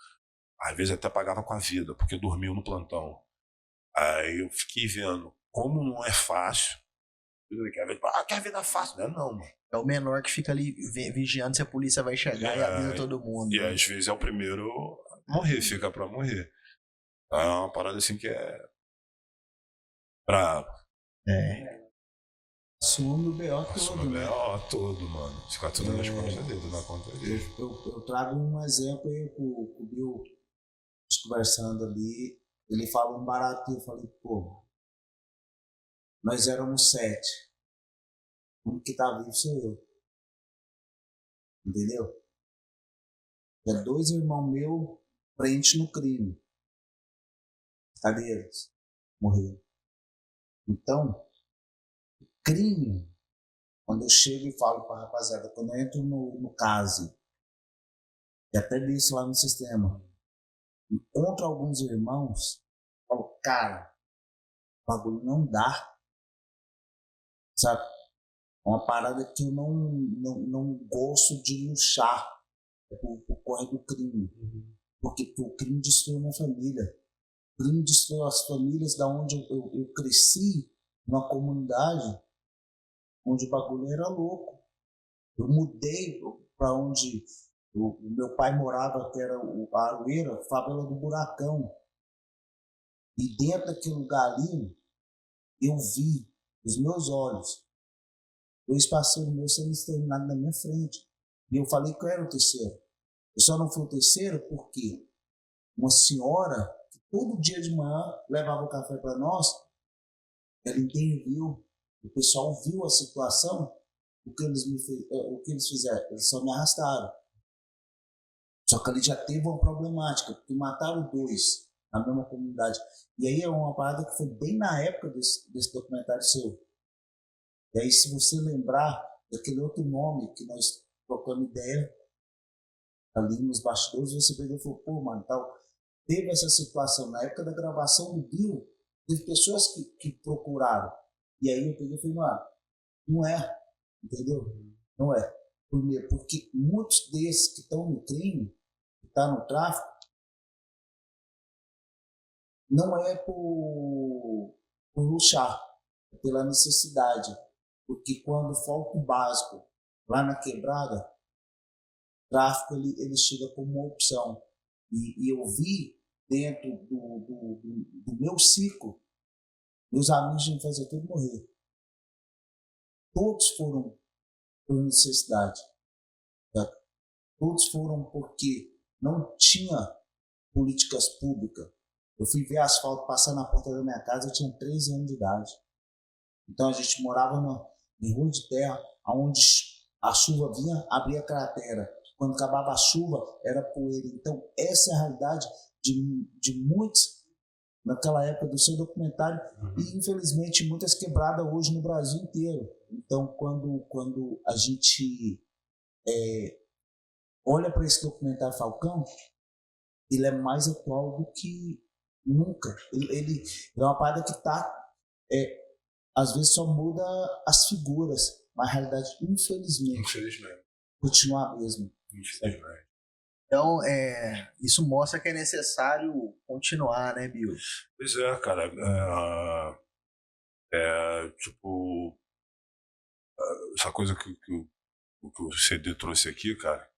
Às vezes até pagava com a vida, porque dormiu no plantão. Aí eu fiquei vendo como não é fácil. Quer vida fácil? Não é não, mano. É o menor que fica ali vigiando se a polícia vai chegar e avisa todo mundo. E né? às vezes é o primeiro a morrer, fica pra morrer. É uma parada assim que é brabo. Assume o BO Assume todo, né? todo, mano. Fica tudo nas costas dele, na conta dele. Eu trago um exemplo aí com o Bill, conversando ali, ele fala um barato, eu falei, pô, nós éramos 7. O único que tá vivo sou eu. Entendeu? É 2 irmãos meus frente no crime. Cadê eles? Morreram. Então, crime, quando eu chego e falo pra rapaziada, quando eu entro no caso e até disse lá no sistema, encontro alguns irmãos, falo, cara, o bagulho não dá, sabe? É uma parada que eu não gosto de luxar por corre do crime. Porque o crime destruiu minha família. O crime destruiu as famílias da onde eu cresci, numa comunidade onde o bagulho era louco. Eu mudei para onde o meu pai morava, que era a Aroeira, favela do Buracão. E dentro daquele lugar ali, eu vi, os meus olhos, 2 parceiros meus sendo exterminados na minha frente. E eu falei que eu era o terceiro. Eu só não fui o terceiro porque uma senhora, que todo dia de manhã levava o café para nós, ela interviu. O pessoal viu a situação, o que eles fizeram? Eles só me arrastaram. Só que ali já teve uma problemática, porque mataram 2 na mesma comunidade. E aí é uma parada que foi bem na época desse documentário seu. E aí, se você lembrar daquele outro nome que nós trocamos ideia ali nos bastidores, você pegou e falou, pô, mano, tal, teve essa situação. Na época da gravação do Bill, teve pessoas que procuraram. E aí eu peguei e falei, mano, não é, entendeu? Não é. Primeiro, porque muitos desses que estão no crime, que estão no tráfico, não é por luxar, é pela necessidade. Porque quando falta o básico lá na quebrada, o tráfico ele chega como uma opção. E eu vi dentro do meu ciclo, meus amigos me faziam tudo morrer. Todos foram por necessidade. Tá? Todos foram porque não tinha políticas públicas. Eu fui ver asfalto passar na porta da minha casa, eu tinha 13 anos de idade. Então a gente morava em rua de terra, onde a chuva vinha, abria cratera. Quando acabava a chuva, era poeira. Então essa é a realidade de muitos naquela época do seu documentário e infelizmente muitas quebradas hoje no Brasil inteiro. Então quando a gente olha para esse documentário Falcão, ele é mais atual do que nunca. Ele é uma parada que está às vezes só muda as figuras, mas a realidade, infelizmente, continua a mesma. Infelizmente. Então, isso mostra que é necessário continuar, né, Bill? Pois é, cara. Tipo, essa coisa que o CD trouxe aqui, cara,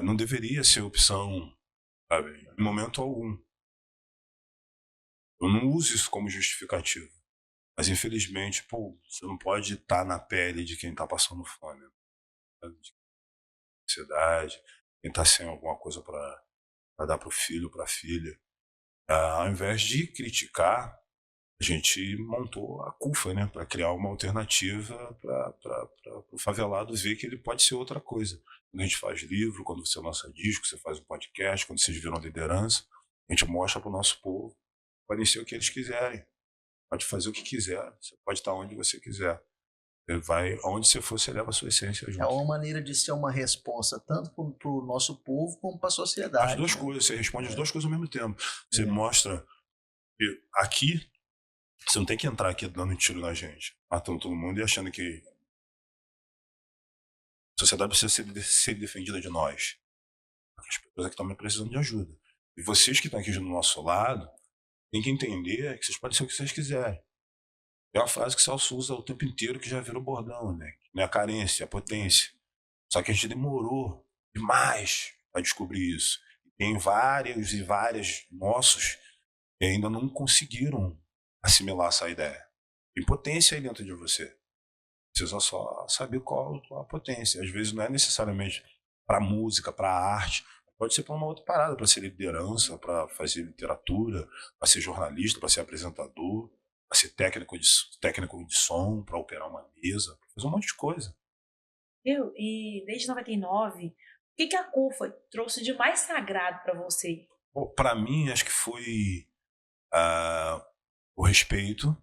não deveria ser opção, sabe? Em momento algum. Eu não uso isso como justificativo. Mas, infelizmente, pô, você não pode estar na pele de quem está passando fome. De ansiedade, quem está sem alguma coisa para dar para o filho, para a filha. Ao invés de criticar, a gente montou a CUFA, né, para criar uma alternativa para o favelado ver que ele pode ser outra coisa. Quando a gente faz livro, quando você lança disco, você faz um podcast, quando vocês viram liderança, a gente mostra para o nosso povo, podem ser o que eles quiserem. Pode fazer o que quiser, você pode estar onde você quiser. Você vai, onde você for, você leva a sua essência junto. É uma maneira de ser uma resposta tanto para o nosso povo como para a sociedade. As duas coisas, você responde as duas coisas ao mesmo tempo. Você mostra que aqui, você não tem que entrar aqui dando tiro na gente, matando todo mundo e achando que a sociedade precisa ser defendida de nós. As pessoas aqui estão precisando de ajuda. E vocês que estão aqui do nosso lado, tem que entender que vocês podem ser o que vocês quiserem. É uma frase que o Celso usa o tempo inteiro, que já virou bordão, né? Não é a carência, é a potência. Só que a gente demorou demais para descobrir isso. Tem vários e várias nossos que ainda não conseguiram assimilar essa ideia. Tem potência aí dentro de você. Precisa só saber qual a potência. Às vezes não é necessariamente para música, para arte. Pode ser para uma outra parada, para ser liderança, para fazer literatura, para ser jornalista, para ser apresentador, para ser técnico de som, para operar uma mesa, para fazer um monte de coisa. E desde 99, o que a CUFA trouxe de mais sagrado para você? Para mim, acho que foi o respeito,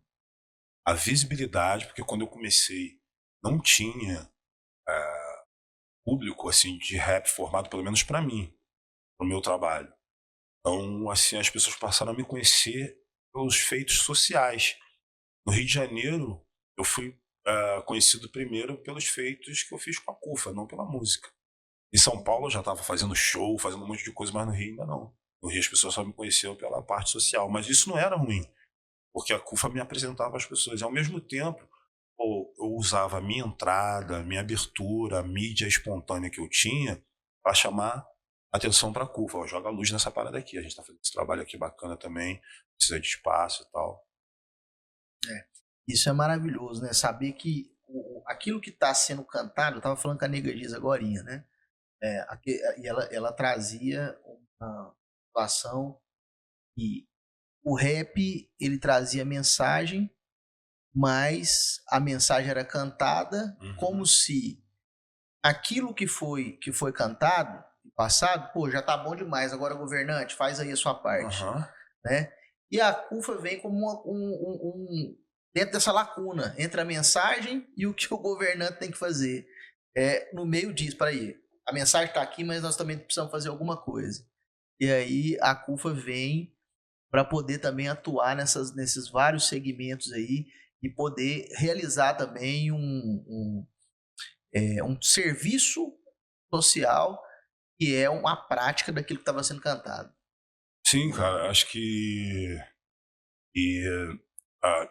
a visibilidade, porque quando eu comecei não tinha público assim de rap formado, pelo menos para mim, no meu trabalho. Então, assim, as pessoas passaram a me conhecer pelos feitos sociais. No Rio de Janeiro, eu fui conhecido primeiro pelos feitos que eu fiz com a CUFA, não pela música. Em São Paulo eu já estava fazendo show, fazendo um monte de coisa, mas no Rio ainda não. No Rio as pessoas só me conheciam pela parte social, mas isso não era ruim, porque a CUFA me apresentava às pessoas. E, ao mesmo tempo, eu usava a minha entrada, a minha abertura, a mídia espontânea que eu tinha para chamar atenção para a CUFA. Ó, joga luz nessa parada aqui, a gente está fazendo esse trabalho aqui bacana também, precisa de espaço e tal. Isso é maravilhoso, né? Saber que aquilo que está sendo cantado, eu estava falando com a Nega Dias agorinha, né? E ela trazia uma situação que o rap, ele trazia mensagem, mas a mensagem era cantada como se aquilo que foi cantado, passado, pô, já tá bom demais, agora governante, faz aí a sua parte, né? E a CUFA vem como dentro dessa lacuna entre a mensagem e o que o governante tem que fazer. No meio disso, peraí, a mensagem está aqui, mas nós também precisamos fazer alguma coisa. E aí a CUFA vem para poder também atuar nesses vários segmentos aí e poder realizar também um serviço social que é uma prática daquilo que estava sendo cantado. Sim, cara, acho que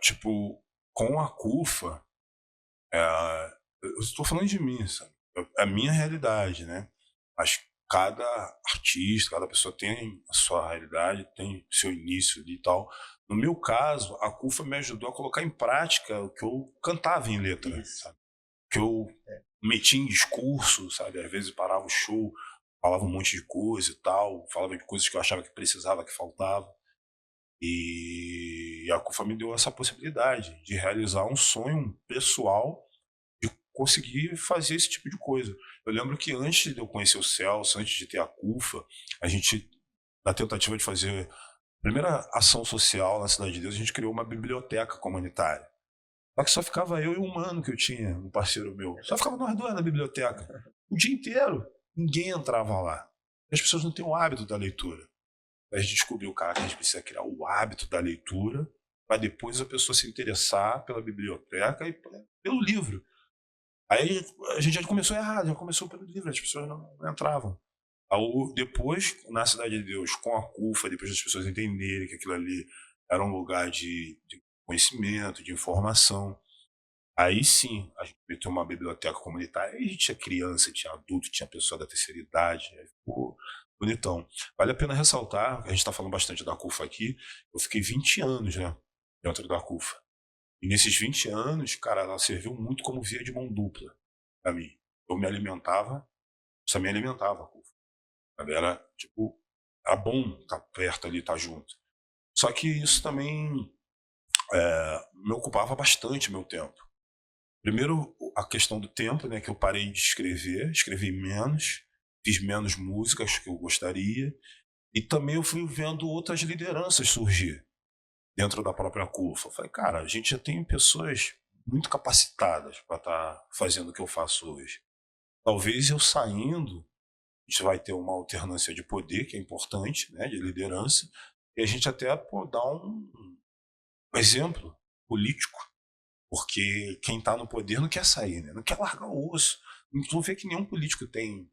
tipo, com a CUFA, eu estou falando de mim, sabe? É a minha realidade, né? Acho que cada artista, cada pessoa tem a sua realidade, tem seu início ali e tal. No meu caso, a CUFA me ajudou a colocar em prática o que eu cantava em letra, sabe? Que eu metia em discurso, sabe? Às vezes parava o show, falava um monte de coisa e tal, falava de coisas que eu achava que precisava, que faltava. E a CUFA me deu essa possibilidade de realizar um sonho pessoal, de conseguir fazer esse tipo de coisa. Eu lembro que antes de eu conhecer o Celso, antes de ter a CUFA, a gente, na tentativa de fazer a primeira ação social na Cidade de Deus, a gente criou uma biblioteca comunitária. Só que só ficava eu e um mano que eu tinha, um parceiro meu. Só ficava nós dois na biblioteca. O dia inteiro. Ninguém entrava lá. As pessoas não têm o hábito da leitura. A gente descobriu, cara, que a gente precisa criar o hábito da leitura para depois a pessoa se interessar pela biblioteca e pelo livro. Aí a gente já começou errado, já começou pelo livro, as pessoas não entravam. Aí, depois, na Cidade de Deus, com a CUFA, depois das pessoas entenderem que aquilo ali era um lugar de conhecimento, de informação, aí sim a gente meteu uma biblioteca comunitária. Aí a gente tinha criança, tinha adulto, tinha pessoa da terceira idade, aí ficou bonitão. Vale a pena ressaltar, a gente está falando bastante da CUFA aqui, eu fiquei 20 anos, né, dentro da CUFA. E nesses 20 anos, cara, ela serviu muito como via de mão dupla para mim. Eu me alimentava, você me alimentava a CUFA. Era, tipo, era bom estar perto ali, estar junto. Só que isso também me ocupava bastante meu tempo. Primeiro, a questão do tempo, né, que eu parei de escrever, escrevi menos, fiz menos músicas que eu gostaria, e também eu fui vendo outras lideranças surgir dentro da própria CUFA. Eu falei, cara, a gente já tem pessoas muito capacitadas para estar fazendo o que eu faço hoje. Talvez eu saindo, a gente vai ter uma alternância de poder, que é importante, né, de liderança, e a gente até pode dar um exemplo político, porque quem está no poder não quer sair, né? Não quer largar o osso. Não vê que nenhum político tem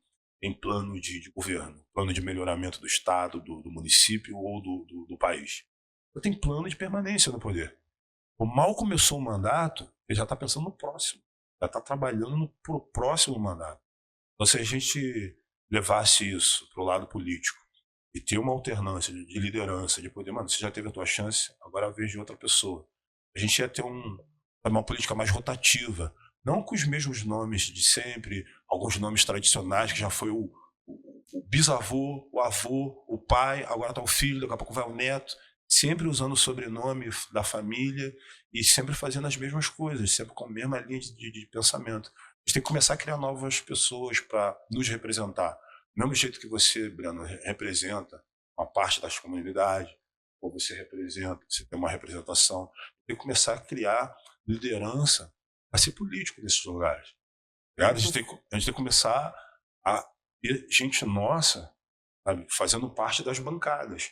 plano de governo, plano de melhoramento do Estado, do município ou do país. Tem plano de permanência no poder. O mal começou o mandato, ele já está pensando no próximo, já está trabalhando para o próximo mandato. Então, se a gente levasse isso para o lado político e ter uma alternância de liderança, de poder, mano, você já teve a tua chance, agora é a vez de outra pessoa. A gente ia ter uma política mais rotativa, não com os mesmos nomes de sempre, alguns nomes tradicionais, que já foi o bisavô, o avô, o pai, agora está o filho, daqui a pouco vai o neto, sempre usando o sobrenome da família e sempre fazendo as mesmas coisas, sempre com a mesma linha de pensamento. A gente tem que começar a criar novas pessoas para nos representar. Do mesmo jeito que você, Breno, representa uma parte das comunidades, ou você representa, você tem uma representação, tem que começar a criar liderança para ser político nesses lugares. A gente tem que começar a gente nossa, sabe, fazendo parte das bancadas.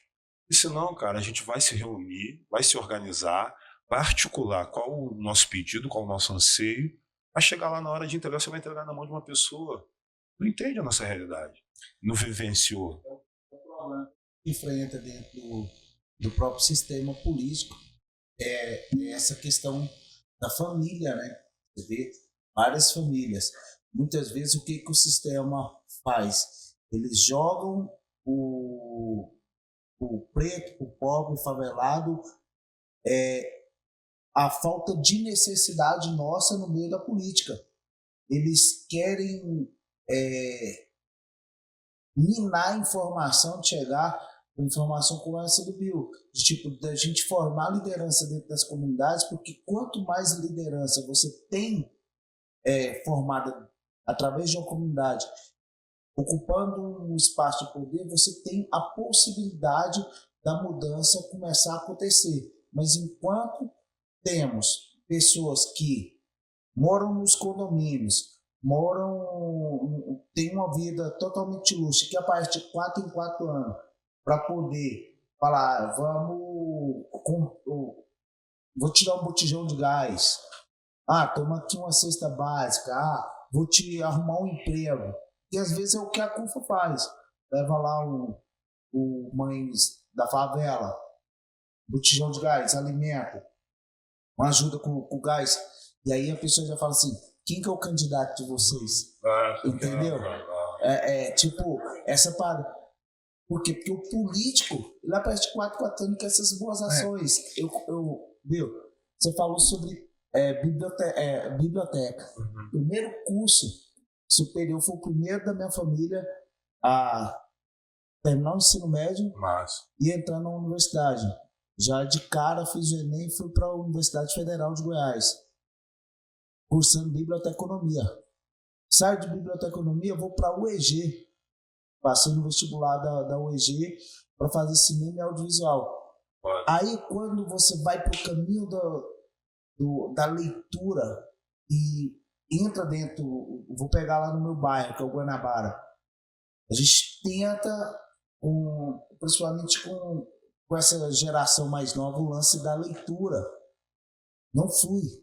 E senão, cara, a gente vai se reunir, vai se organizar, vai articular qual o nosso pedido, qual o nosso anseio, vai chegar lá na hora de entregar, você vai entregar na mão de uma pessoa que não entende a nossa realidade, não vivenciou. O problema que enfrenta dentro do próprio sistema político é essa questão da família, né? Você vê várias famílias. Muitas vezes o que o sistema faz? Eles jogam o preto, o pobre, o favelado, a falta de necessidade nossa no meio da política. Eles querem minar a informação, de chegar com informação como essa do Bill, de tipo, da gente formar liderança dentro das comunidades, porque quanto mais liderança você tem formada através de uma comunidade, ocupando um espaço de poder, você tem a possibilidade da mudança começar a acontecer. Mas enquanto temos pessoas que moram nos condomínios, têm uma vida totalmente luxo, que a partir de 4 em 4 anos, para poder falar, vou te dar um botijão de gás, toma aqui uma cesta básica, vou te arrumar um emprego. E às vezes é o que a CUFA faz. Leva lá o Mães da Favela, botijão de gás, alimento, uma ajuda com o gás. E aí a pessoa já fala assim, quem que é o candidato de vocês? Entendeu? Tipo, essa parada. Por quê? Porque o político, ele aparece de 4 anos com essas boas ações. Viu? Você falou sobre biblioteca. Uhum. Primeiro curso superior, foi o primeiro da minha família a terminar o ensino médio e entrar na universidade. Já de cara fiz o Enem e fui para a Universidade Federal de Goiás, cursando biblioteconomia. Saio de biblioteconomia, vou para a UEG. Passei no vestibular da UEG para fazer cinema e audiovisual. Aí quando você vai para o caminho da leitura e entra dentro, vou pegar lá no meu bairro, que é o Guanabara, a gente tenta, principalmente com essa geração mais nova, o lance da leitura. Não fui.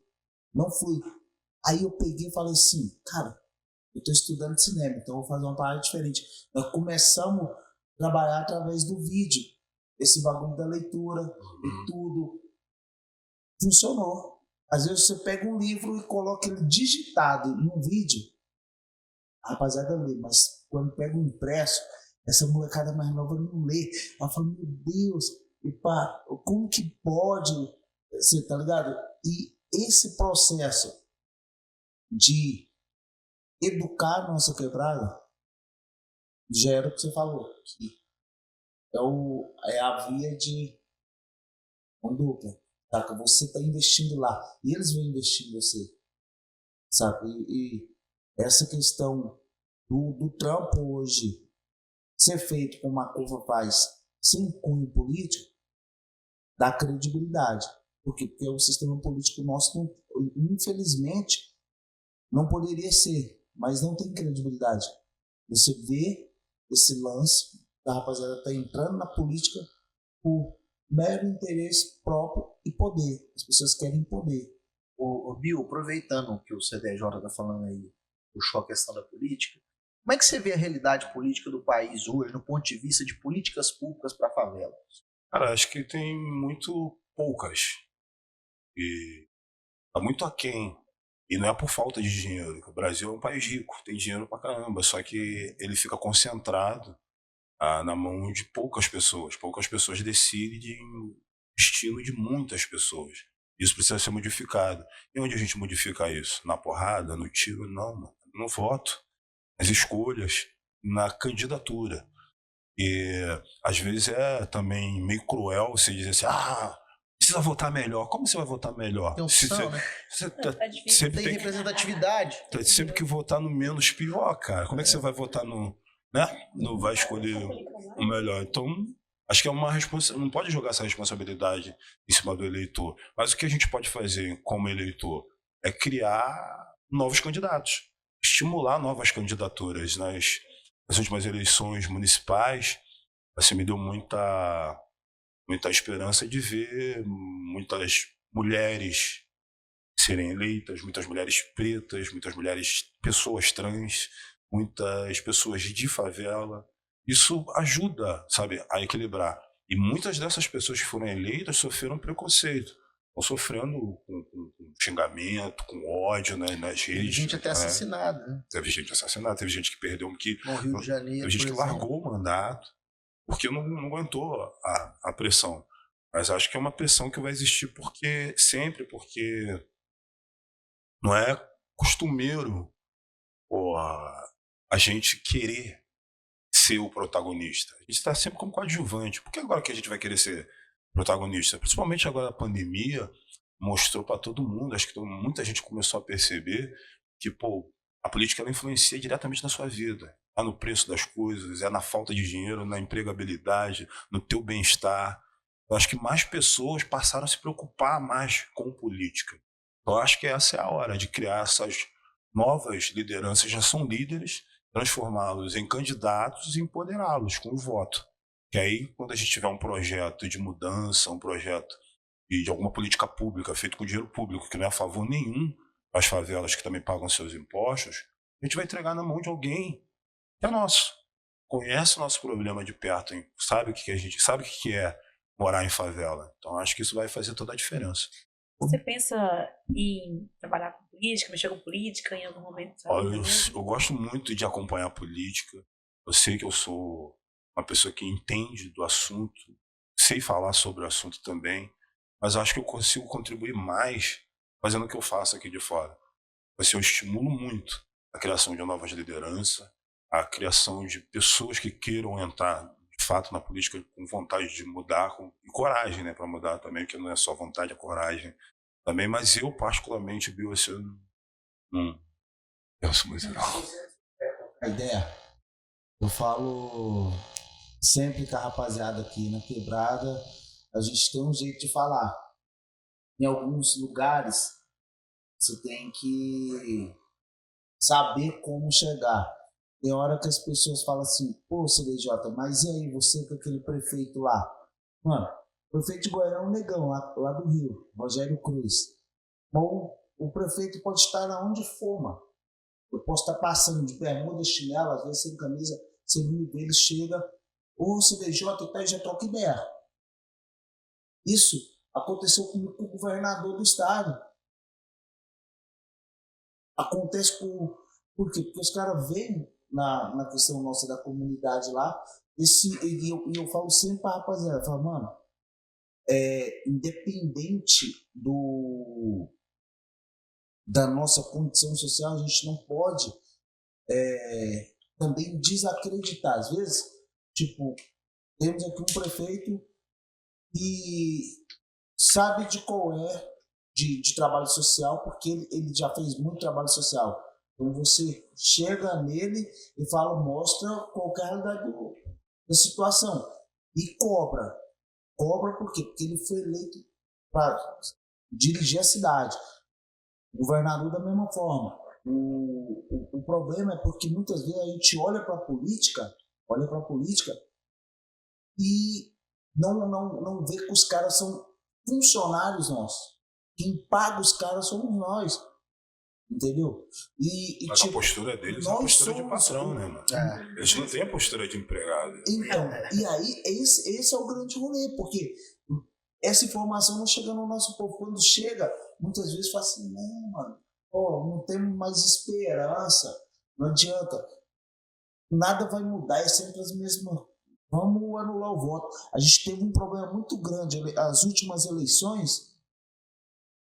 Aí eu peguei e falei assim, cara, eu estou estudando cinema, então eu vou fazer uma parada diferente. Nós começamos a trabalhar através do vídeo, esse bagulho da leitura e tudo. Funcionou. Às vezes você pega um livro e coloca ele digitado em um vídeo, a rapaziada lê, mas quando pega um impresso, essa molecada mais nova não lê. Ela fala, meu Deus, como que pode? Você tá ligado? E esse processo de educar a nossa quebrada gera o que você falou, que é a via de conduta. Saca? Você está investindo lá e eles vão investir em você, sabe? E essa questão do trampo hoje ser feito como a CUFA faz sem cunho político dá credibilidade. Por quê? Porque o sistema político nosso, infelizmente, não poderia ser, mas não tem credibilidade. Você vê esse lance da rapaziada tá entrando na política por mero interesse próprio e poder. As pessoas querem poder. Ô Bill, aproveitando o que o CDJ está falando aí, puxou a questão da política, como é que você vê a realidade política do país hoje, no ponto de vista de políticas públicas para a favela? Cara, acho que tem muito poucas. E tá muito aquém. E não é por falta de dinheiro. O Brasil é um país rico, tem dinheiro pra caramba, só que ele fica concentrado na mão de poucas pessoas. Poucas pessoas decidem o destino de muitas pessoas. Isso precisa ser modificado. E onde a gente modifica isso? Na porrada, no tiro? Não, mano. No voto, nas escolhas, na candidatura. E às vezes é também meio cruel você dizer assim, precisa votar melhor. Como você vai votar melhor? Tem opção, né? Sempre tem representatividade. Sempre que votar no menos pior, cara. Como é que você vai votar no... né? Não vai escolher o melhor. Então, acho que é uma responsabilidade. Não pode jogar essa responsabilidade em cima do eleitor. Mas o que a gente pode fazer como eleitor é criar novos candidatos. estimular novas candidaturas nas últimas eleições municipais. Assim, me deu muita esperança de ver muitas mulheres serem eleitas, muitas mulheres pretas, muitas mulheres, pessoas trans, muitas pessoas de favela. Isso ajuda, sabe, a equilibrar. E muitas dessas pessoas que foram eleitas sofreram preconceito. Estão sofrendo com xingamento, com ódio, né, nas Teve redes. gente até né? assassinada, né? Teve gente assassinada, teve gente que perdeu, No Rio de Janeiro, teve gente por que exemplo. largou o mandato porque não aguentou a pressão. Mas acho que é uma pressão que vai existir porque não é costumeiro a gente querer ser o protagonista. A gente está sempre como coadjuvante. Por que agora que a gente vai querer ser protagonista? Principalmente agora a pandemia mostrou para todo mundo, acho que muita gente começou a perceber que a política ela influencia diretamente na sua vida. É no preço das coisas, é na falta de dinheiro, na empregabilidade, no teu bem-estar. Eu acho que mais pessoas passaram a se preocupar mais com política. Eu acho que essa é a hora de criar essas novas lideranças, já são líderes, transformá-los em candidatos e empoderá-los com o voto. Que aí, quando a gente tiver um projeto de mudança, um projeto de alguma política pública feito com dinheiro público, que não é a favor nenhum das favelas que também pagam seus impostos, a gente vai entregar na mão de alguém que é nosso, conhece o nosso problema de perto, hein? Sabe o que a gente sabe o que é morar em favela. Então acho que isso vai fazer toda a diferença. Você pensa em trabalhar com política, mexer com política em algum momento? Olha, eu gosto muito de acompanhar a política. Eu sei que eu sou uma pessoa que entende do assunto, sei falar sobre o assunto também, mas acho que eu consigo contribuir mais fazendo o que eu faço aqui de fora. Assim, eu estimulo muito a criação de novas lideranças, a criação de pessoas que queiram entrar de fato na política com vontade de mudar, e coragem, né, para mudar também, que não é só vontade, é coragem também. Mas eu, particularmente, Bill, assim, eu não penso muito não. A ideia, eu falo sempre com a rapaziada aqui na quebrada, a gente tem um jeito de falar. Em alguns lugares, você tem que saber como chegar. Tem hora que as pessoas falam assim, pô, CDJ, mas e aí, você com aquele prefeito lá? Mano, o prefeito de Goiânia é um negão, lá do Rio, Rogério Cruz. Bom, o prefeito pode estar onde for, mano. Eu posso estar passando de bermuda, chinelo, às vezes sem camisa, você me vê, ele chega, ô CDJ, tá, já troca ideia. Isso aconteceu comigo com o governador do estado. Acontece por quê? Porque os caras veem na questão nossa da comunidade lá, e eu falo sempre pra rapaziada, eu falo, mano, independente da nossa condição social, a gente não pode também desacreditar. Às vezes, tipo, temos aqui um prefeito que sabe de qual de trabalho social, porque ele já fez muito trabalho social. Então você chega nele e fala, mostra qualquer realidade da situação. E cobra. Cobra por quê? Porque ele foi eleito para dirigir a cidade. O governador da mesma forma. O problema é porque muitas vezes a gente olha para a política e não vê que os caras são funcionários nossos. Quem paga os caras somos nós. Entendeu? Mas a postura deles é a postura de patrão, né, mano? Eles não têm a postura de empregado. Então, e aí esse é o grande rolê, porque essa informação não chega no nosso povo. Quando chega, muitas vezes fala assim, não, mano, não temos mais esperança, não adianta, nada vai mudar, é sempre as mesmas. Vamos anular o voto. A gente teve um problema muito grande, as últimas eleições,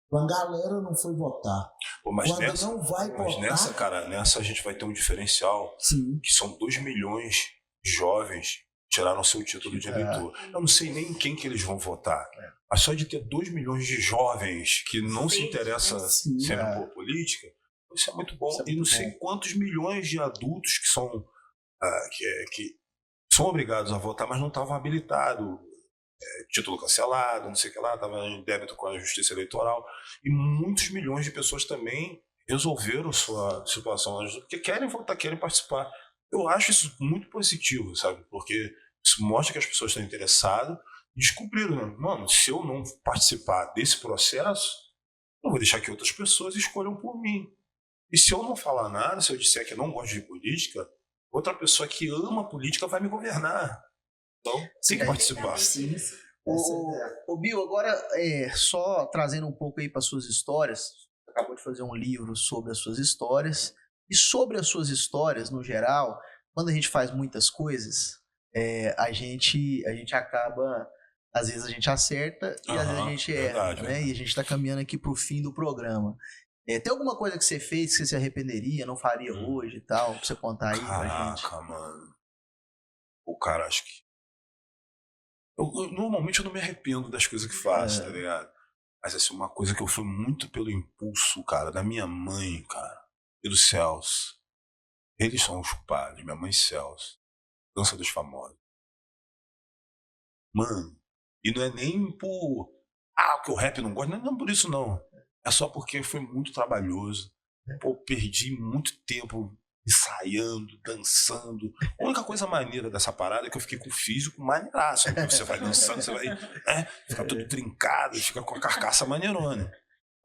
a galera não foi votar. Pô, mas não vai votar, nessa a gente vai ter um diferencial. Sim. Que são 2 milhões de jovens que tiraram seu título de eleitor. Eu não sei nem em quem que eles vão votar. Mas só de ter 2 milhões de jovens que não se interessam sempre por política, isso é muito bom. E não sei quantos milhões de adultos que são que são obrigados a votar, mas não estavam habilitados. Título cancelado, não sei o que lá, estava em débito com a justiça eleitoral, e muitos milhões de pessoas também resolveram sua situação, porque querem voltar, querem participar. Eu acho isso muito positivo, sabe? Porque isso mostra que as pessoas estão interessadas e descobriram, né? Mano, se eu não participar desse processo, eu vou deixar que outras pessoas escolham por mim. E se eu não falar nada, se eu disser que eu não gosto de política, outra pessoa que ama política vai me governar. Então, tem que participar. Sim. Ô Bill, agora só trazendo um pouco aí para suas histórias, você acabou de fazer um livro sobre as suas histórias, e sobre as suas histórias no geral, quando a gente faz muitas coisas, a gente acaba, às vezes a gente acerta e às vezes a gente erra, verdade, né? E a gente está caminhando aqui para o fim do programa. Tem alguma coisa que você fez que você se arrependeria, não faria hoje e tal, pra você contar aí pra gente? Caraca, mano. O cara, acho que normalmente eu não me arrependo das coisas que faço, tá ligado? Mas assim, uma coisa que eu fui muito pelo impulso, cara, da minha mãe, cara, e dos céus. Eles são os pais, minha mãe e Celso. Dança dos Famosos. Mano, e não é nem por... porque o rap não gosta, não é por isso não. É só porque foi muito trabalhoso. Pô, perdi muito tempo ensaiando, dançando. A única coisa maneira dessa parada é que eu fiquei com o físico maneiraço. Você vai dançando, você vai ficar todo trincado, fica com a carcaça maneirona.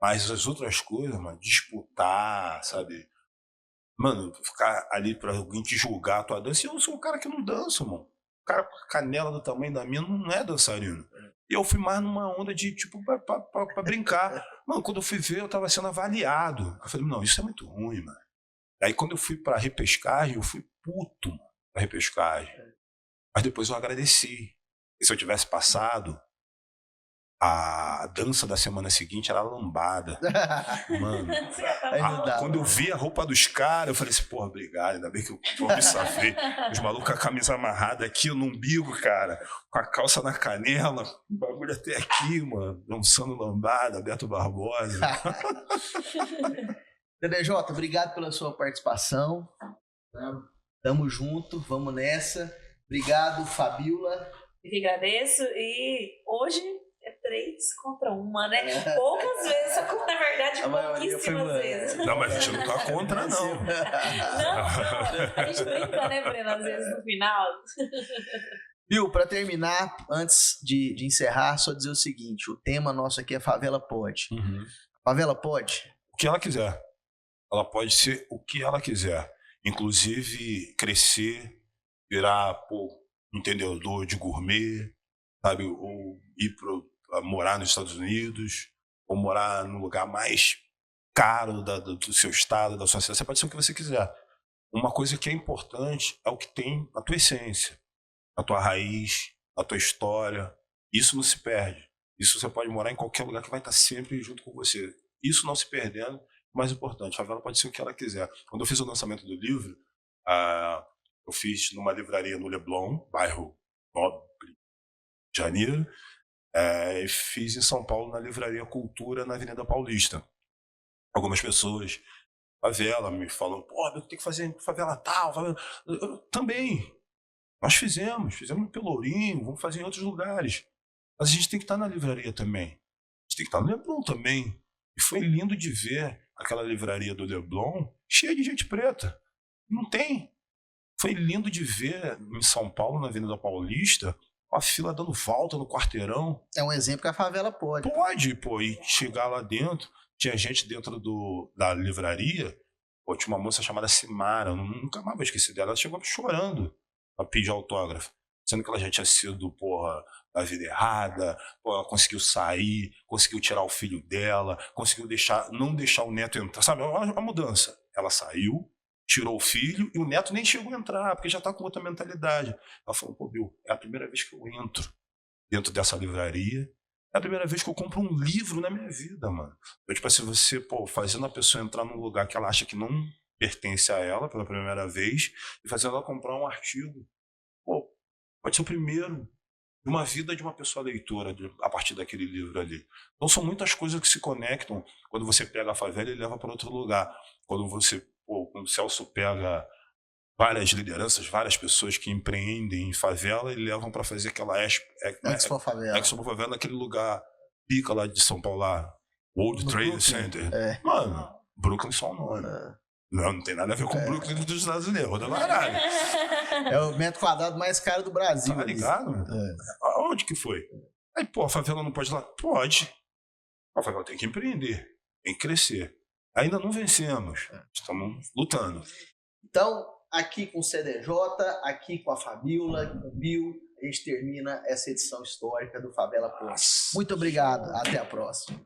Mas as outras coisas, mano, disputar, sabe? Mano, ficar ali pra alguém te julgar a tua dança. E eu sou um cara que não dança, mano. O cara com a canela do tamanho da minha não é dançarino. E eu fui mais numa onda de, tipo, pra brincar. Mano, quando eu fui ver, eu tava sendo avaliado. Eu falei, não, isso é muito ruim, mano. Aí quando eu fui pra repescagem, eu fui puto, mano, pra repescagem. Mas depois eu agradeci. E se eu tivesse passado, a dança da semana seguinte era lambada. Mano, quando eu vi a roupa dos caras, eu falei assim, porra, obrigado, ainda bem que eu me safei. Os malucos com a camisa amarrada aqui no umbigo, cara, com a calça na canela, o bagulho até aqui, mano, dançando lambada, Beto Barbosa. DDJ, obrigado pela sua participação. Tamo junto, vamos nessa. Obrigado, Fabiola. Eu que agradeço. E hoje é 3 contra 1, né? Poucas vezes, só que na verdade pouquíssimas vezes. Não, mas a gente não tá contra, não. Não, a gente brinca, né, Breno, às vezes no final. Bill, para terminar, antes de encerrar, só dizer o seguinte, o tema nosso aqui é Favela Pode. A favela pode? O que ela quiser. Ela pode ser o que ela quiser. Inclusive, crescer, virar, entendedor de gourmet, sabe? Ou ir morar nos Estados Unidos, ou morar no lugar mais caro do seu estado, da sua cidade. Você pode ser o que você quiser. Uma coisa que é importante é o que tem na tua essência, na tua raiz, na tua história. Isso não se perde. Isso você pode morar em qualquer lugar que vai estar sempre junto com você. Isso não se perdendo. O mais importante, a favela pode ser o que ela quiser. Quando eu fiz o lançamento do livro, eu fiz numa livraria no Leblon, bairro Nobre de Janeiro, e fiz em São Paulo na livraria Cultura, na Avenida Paulista. Algumas pessoas, favela, me falam, tem que fazer favela tal, favela... Eu também. Nós fizemos no Pelourinho, vamos fazer em outros lugares. Mas a gente tem que estar na livraria também. A gente tem que estar no Leblon também. E foi lindo de ver aquela livraria do Leblon cheia de gente preta. Não tem. Foi lindo de ver em São Paulo, na Avenida Paulista, a fila dando volta no quarteirão. É um exemplo que a favela pode. Pode, e chegar lá dentro, tinha gente dentro da livraria, tinha uma moça chamada Simara, eu nunca mais vou esquecer dela, ela chegou chorando pra pedir autógrafo, sendo que ela já tinha sido, da vida errada, ela conseguiu sair, conseguiu tirar o filho dela, conseguiu não deixar o neto entrar, sabe, a mudança. Ela saiu, tirou o filho e o neto nem chegou a entrar, porque já tá com outra mentalidade. Ela falou, Bill, é a primeira vez que eu entro dentro dessa livraria, é a primeira vez que eu compro um livro na minha vida, mano. Então, tipo assim, você, fazendo a pessoa entrar num lugar que ela acha que não pertence a ela pela primeira vez e fazendo ela comprar um artigo, pode ser o primeiro de uma vida de uma pessoa leitora a partir daquele livro ali. Então são muitas coisas que se conectam quando você pega a favela e leva para outro lugar. Quando quando o Celso pega várias lideranças, várias pessoas que empreendem em favela e levam para fazer aquela Expo Favela naquele lugar pica lá de São Paulo, lá, World Trade Center. É. Mano, Brooklyn só o nome. Não tem nada a ver com Brooklyn dos Estados Unidos, Rua da Baralha. É o metro quadrado mais caro do Brasil. Tá ligado? Aonde que foi? Aí, pô, a favela não pode ir lá? Pode. A favela tem que empreender, tem que crescer. Ainda não vencemos, estamos lutando. Então, aqui com o CDJ, aqui com a Fabiola, com o Bill, a gente termina essa edição histórica do Favela Pod. Muito obrigado, até a próxima.